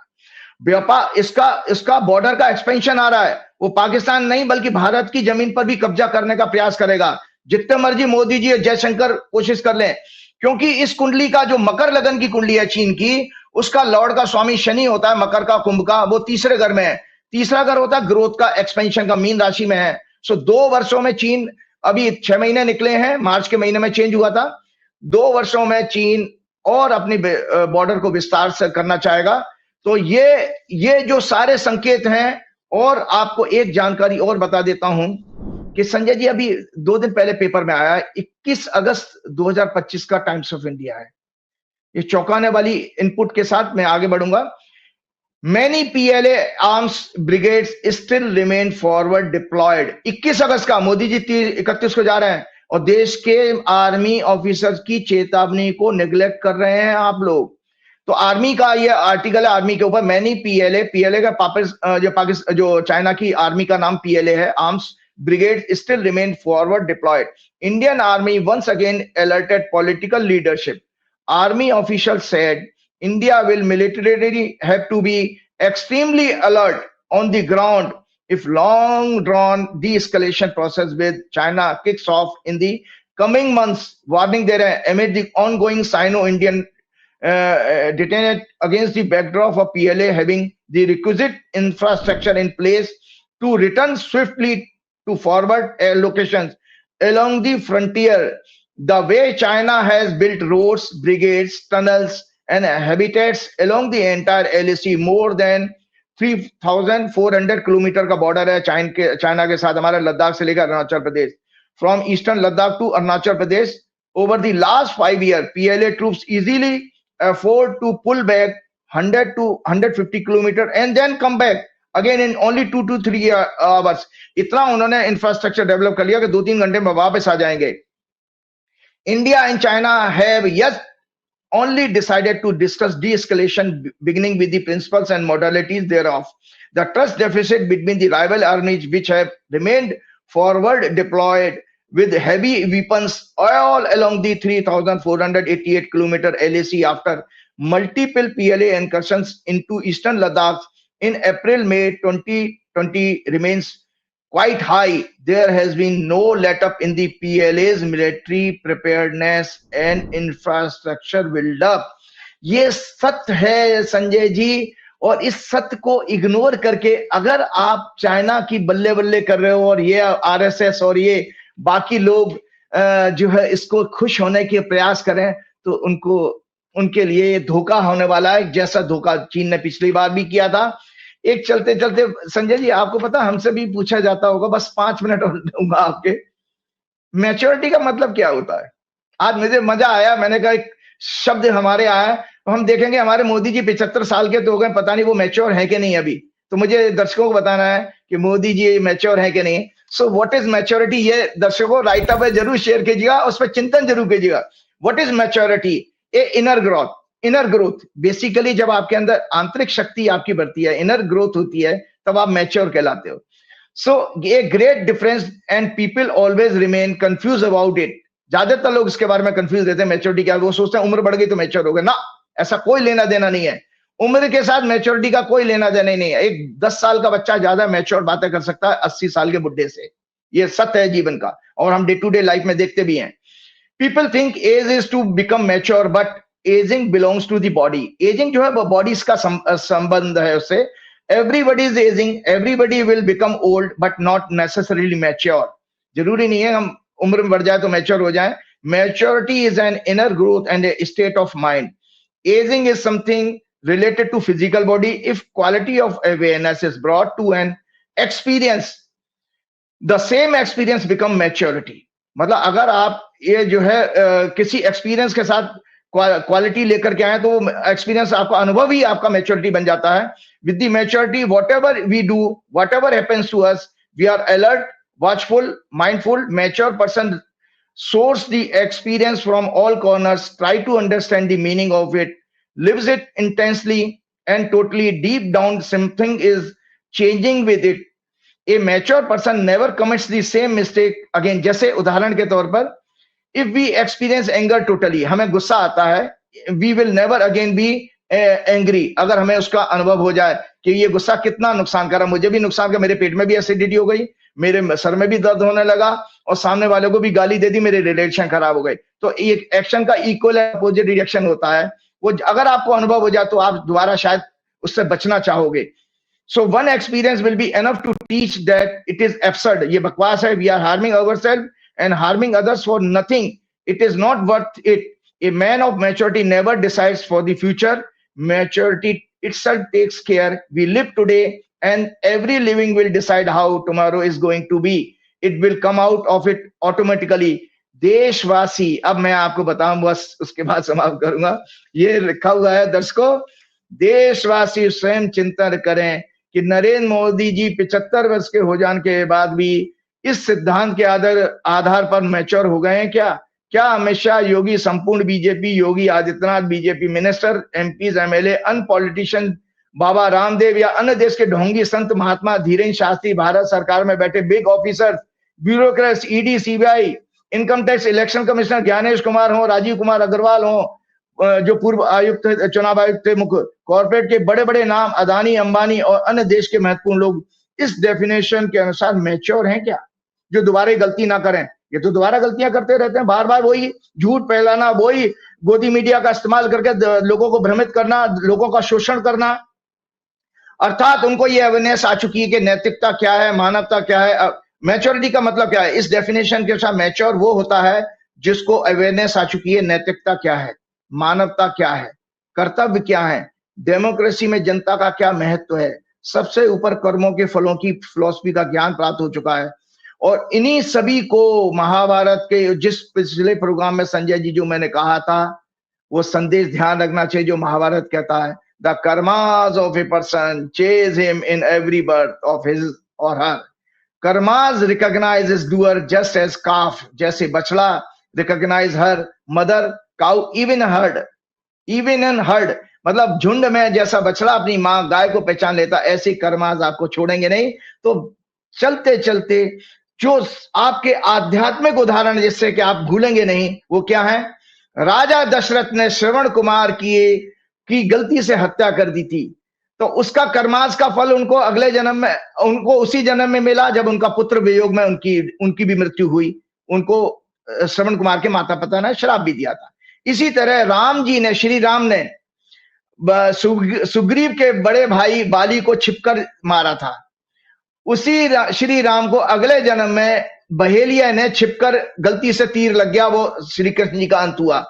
व्यापार, इसका बॉर्डर का एक्सपेंशन आ रहा है, वो पाकिस्तान नहीं बल्कि भारत की जमीन पर भी कब्जा करने का प्रयास करेगा, जितने मर्जी मोदी जी जयशंकर कोशिश कर लें। क्योंकि इस कुंडली का जो मकर लगन की कुंडली है चीन की, उसका लॉर्ड का स्वामी शनि होता है, मकर का, कुंभ का, वो तीसरे घर में है। तीसरा घर होता है ग्रोथ का, एक्सपेंशन का, मीन राशि में है। सो 2 वर्षों में चीन, अभी 6 महीने निकले हैं, मार्च के महीने में चेंज हुआ था, 2 वर्षों में चीन और अपनी बॉर्डर को विस्तार से करना चाहेगा। तो ये जो सारे संकेत हैं। और आपको एक जानकारी और बता देता हूं कि संजय जी अभी 2 दिन पहले पेपर में आया, 21 अगस्त 2025 का टाइम्स ऑफ इंडिया है। ये चौंकाने वाली इनपुट के साथ मैं आगे बढ़ूंगा। Many PLA arms brigades still remain forward deployed। 21 अगस्त का, मोदी जी 31 को जा रहे हैं, और देश के आर्मी ऑफिसर्स की चेतावनी को निगलेक्ट कर रहे हैं आप लोग। तो आर्मी का ये आर्टिकल है आर्मी के ऊपर। मैनी पीएलए का जो चाइना की आर्मी का नाम पीएलए है, arms brigade still remain forward deployed. Indian army once again alerted political leadership. Army official said India will militarily have to be extremely alert on the ground if long drawn de-escalation process with China kicks off in the coming months, warning there amid the ongoing Sino-Indian detonate against the backdrop of PLA having the requisite infrastructure in place to return swiftly to forward locations along the frontier. The way China has built roads, brigades, tunnels, and habitats along the entire LAC, more than 3,400 kilometre का बॉर्डर है चाइना के साथ, हमारे लद्दाख से लेकर Arunachal Pradesh, from eastern Ladakh to Arunachal Pradesh. Over the last 5 years, PLA troops easily afford to pull back 100 to 150 kilometers and then come back again in only 2 to 3 hours. इतना उन्होंने इंफ्रास्ट्रक्चर डेवलप कर लिया कि 2-3 घंटे में वापस आ जाएंगे. India and China have yet only decided to discuss de-escalation, beginning with the principles and modalities thereof. The trust deficit between the rival armies, which have remained forward deployed with heavy weapons all along the 3,488 kilometer LAC after multiple PLA incursions into eastern Ladakh in April-May 2020 remains quite high. There has been no let-up in the PLA's military preparedness and infrastructure build-up. ये सत्य है संजय जी, और इस सत्य को इग्नोर करके अगर आप चाइना की बल्ले बल्ले कर रहे हो और ये आरएसएस और ये बाकी लोग जो है इसको खुश होने के प्रयास करें, तो उनके लिए धोखा होने वाला है, जैसा धोखा चीन ने पिछली बार भी किया था. एक चलते चलते संजय जी, आपको पता हमसे भी पूछा जाता होगा, बस 5 मिनट और दूंगा आपके, मैच्योरिटी का मतलब क्या होता है. आज मुझे मजा आया, मैंने कहा एक शब्द हमारे आया, तो हम देखेंगे हमारे मोदी जी 75 साल के तो हो गए, पता नहीं वो मैच्योर है कि नहीं अभी, तो मुझे दर्शकों को बताना है कि मोदी जी मैच्योर है कि नहीं. सो व्हाट इज मैच्योरिटी, ये दर्शकों राइट अप जरूर शेयर कीजिएगा, उस पर चिंतन जरूर कीजिएगा. What is maturity? A inner growth. Basically जब आपके अंदर आंतरिक शक्ति आपकी बढ़ती है, इनर ग्रोथ होती है, तब आप मैच्योर कहलाते हो. So a great difference and people always remain confuse about it. ज्यादातर लोग इसके बारे में कंफ्यूज रहते हैं मैच्योरिटी क्या, वो सोचते हैं उम्र बढ़ गई तो मैच्योर हो गए. ना, ऐसा कोई लेना देना नहीं है. उम्र के साथ मैच्योरिटी का कोई लेना देना ही नहीं है. एक 10 साल का बच्चा ज्यादा मैच्योर बातें कर सकता है 80 साल के बुढ़े से. ये सत्य है जीवन का, और हम डे टू डे लाइफ में देखते भी हैं. People think age is to become mature, but ageing belongs to the body. Ageing जो है वो बॉडी का संबंध है उससे. Everybody is ageing, everybody will become old but not necessarily mature. जरूरी नहीं है हम उम्र में बढ़ जाए तो मैच्योर हो जाए. Maturity is an inner growth and A state of mind. Aging is something related to physical body. If quality of awareness is brought to an experience, the same experience become maturity. मतलब अगर आप ये जो है किसी एक्सपीरियंस के साथ क्वालिटी लेकर के आए, तो वो एक्सपीरियंस आपका अनुभव ही आपका मैच्योरिटी बन जाता है. With the maturity whatever we do, whatever happens to us, we are alert, watchful, mindful. Mature person source the experience from all corners, try to understand the meaning of it, lives it intensely and totally. Deep down something is changing with it. A mature person never commits the same mistake again. जैसे उदाहरण के तौर पर, if we experience anger totally, हमें गुस्सा आता है, we will never again be angry. अगर हमें उसका अनुभव हो जाए कि ये गुस्सा कितना नुकसान कर रहा, मुझे भी नुकसान कर, मेरे पेट में भी एसिडिटी हो गई, मेरे सर में भी दर्द होने लगा, और सामने वाले को भी गाली दे दी, मेरे रिलेशन खराब हो गई. तो एक एक्शन का इक्वल अपोजिट रिएक्शन होता है. वो अगर आपको अनुभव हो जाए तो आप दोबारा शायद उससे बचना चाहोगे. So one experience will be enough to teach that it is absurd. ये बकवास है. We are harming ourselves and harming others for nothing. It is not worth it. A man of maturity never decides for the future. Maturity itself takes care. We live today and every living will decide how tomorrow is going to be. It will come out of it automatically. देशवासी, अब मैं आपको बताऊं, बस उसके बाद समाप्त करूंगा. ये लिखा हुआ है दर्शकों, देशवासी स्वयं चिंतन करें कि नरेंद्र मोदी जी 75 वर्ष के हो जाने के बाद भी इस सिद्धांत के आधार पर मैच्योर हो गए हैं क्या? क्या अमित शाह, योगी, संपूर्ण BJP, Yogi Adityanath, BJP minister, MPs, MLA, an politician, Baba Ramdev या अन्य देश के ढोंगी संत महात्मा, धीरेन्द्र शास्त्री, भारत सरकार में बैठे big officer, bureaucrats, ED, CBI, income tax, election commissioner Gyanesh Kumar हो, राजीव कुमार अग्रवाल हो, जो पूर्व आयुक्त, चुनाव आयुक्त थे, मुख्य कॉर्पोरेट के बड़े बड़े नाम, अदानी, अंबानी और अन्य देश के महत्वपूर्ण लोग इस डेफिनेशन के अनुसार मैच्योर हैं क्या, जो दोबारा ही गलती ना करें? ये तो दोबारा गलतियां करते रहते हैं, बार बार वही झूठ फैलाना, वही गोदी मीडिया का इस्तेमाल करके लोगों को भ्रमित करना, लोगों का शोषण करना। अर्थात उनको ये अवेयरनेस आ चुकी है कि नैतिकता क्या है, मानवता क्या है, मैच्योरिटी का मतलब क्या है। इस डेफिनेशन के अनुसार मैच्योर वो होता है जिसको अवेयरनेस आ चुकी है, नैतिकता क्या है, मानवता क्या है, कर्तव्य क्या है, डेमोक्रेसी में जनता का क्या महत्व है, सबसे ऊपर कर्मों के फलों की फिलॉसफी का ज्ञान प्राप्त हो चुका है। और इन्हीं सभी को महाभारत के जिस पिछले प्रोग्राम में संजय जी जो मैंने कहा था, वो संदेश ध्यान रखना चाहिए जो महाभारत कहता है, the karmas of a person chase him in every birth of his or her. Karmas recognise his doer just as calf, जैसे बछड़ा recognise her mother cow even in herd, मतलब झुंड में जैसा बछड़ा अपनी माँ गाय को पहचान लेता, ऐसे कर्मास आपको छोड़ेंगे नहीं। तो चलते चलते जो आपके आध्यात्मिक उदाहरण जिससे कि आप भूलेंगे नहीं, वो क्या है? राजा दशरथ ने श्रवण कुमार की गलती से हत्या कर दी थी, तो उसका कर्मास का फल उनको अगले जन्म में, उनको उसी जन्म में मिला जब उनका पुत्र वियोग में उनकी भी मृत्यु हुई। उनको श्रवण कुमार के माता पिता ने श्राप भी दिया था। इसी तरह राम जी ने, श्री राम ने सुग्रीव के बड़े भाई बाली को छिपकर मारा था। उसी श्री राम को अगले जन्म में बहेलिया ने छिपकर गलती से तीर लग गया, वो श्री कृष्ण जी का अंत हुआ।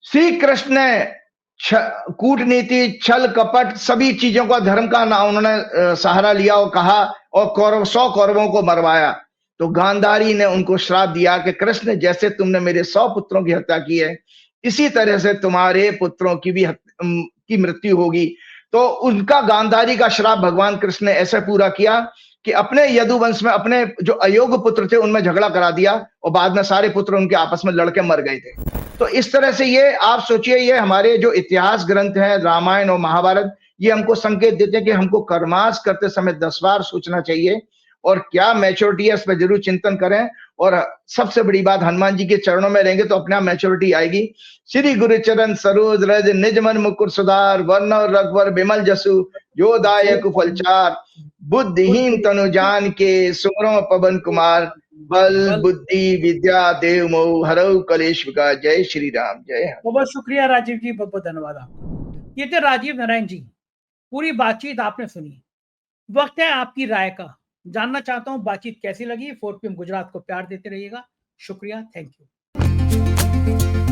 श्री कृष्ण ने कूटनीति, छल कपट सभी चीजों का धर्म का नाम उन्होंने सहारा लिया और कहा, और 100 कौरवों को मरवाया। तो गांधारी ने उनको श्राप दिया कि कृष्ण, जैसे तुमने मेरे 100 पुत्रों की हत्या की है, इसी तरह से तुम्हारे पुत्रों की मृत्यु होगी। तो उनका गांधारी का श्राप भगवान कृष्ण ने ऐसे पूरा किया कि अपने यदुवंश में अपने जो अयोग्य पुत्र थे उनमें झगड़ा करा दिया, और बाद में सारे पुत्र उनके आपस में लड़के मर गए थे। तो इस तरह से ये आप सोचिए, ये हमारे जो इतिहास ग्रंथ हैं, रामायण और महाभारत, ये हमको संकेत देते हैं कि हमको कर्मास करते समय 10 बार सोचना चाहिए, और क्या मैच्योरिटी है इस पर जरूर चिंतन करें। और सबसे बड़ी बात, हनुमान जी के चरणों में रहेंगे तो अपने आप मैच्योरिटी आएगी। श्री गुरु चरण सरोज रज निज मन मुकुर सुधार, वर्ण रघुवर बिमल जसु जो दायक फलचार, बुद्धिहीन तनु जान के सुमरो पवन कुमार, बल बुद्धि विद्या देव मोह हरऊ कलेश विकार। जय श्री राम, जय। बहुत शुक्रिया राजीव जी, बहुत बहुत धन्यवाद आपका। ये थे राजीव नारायण जी। पूरी बातचीत आपने सुनी, वक्त है आपकी राय का। जानना चाहता हूं बातचीत कैसी लगी। 4 PM गुजरात को प्यार देते रहिएगा। शुक्रिया, थैंक यू।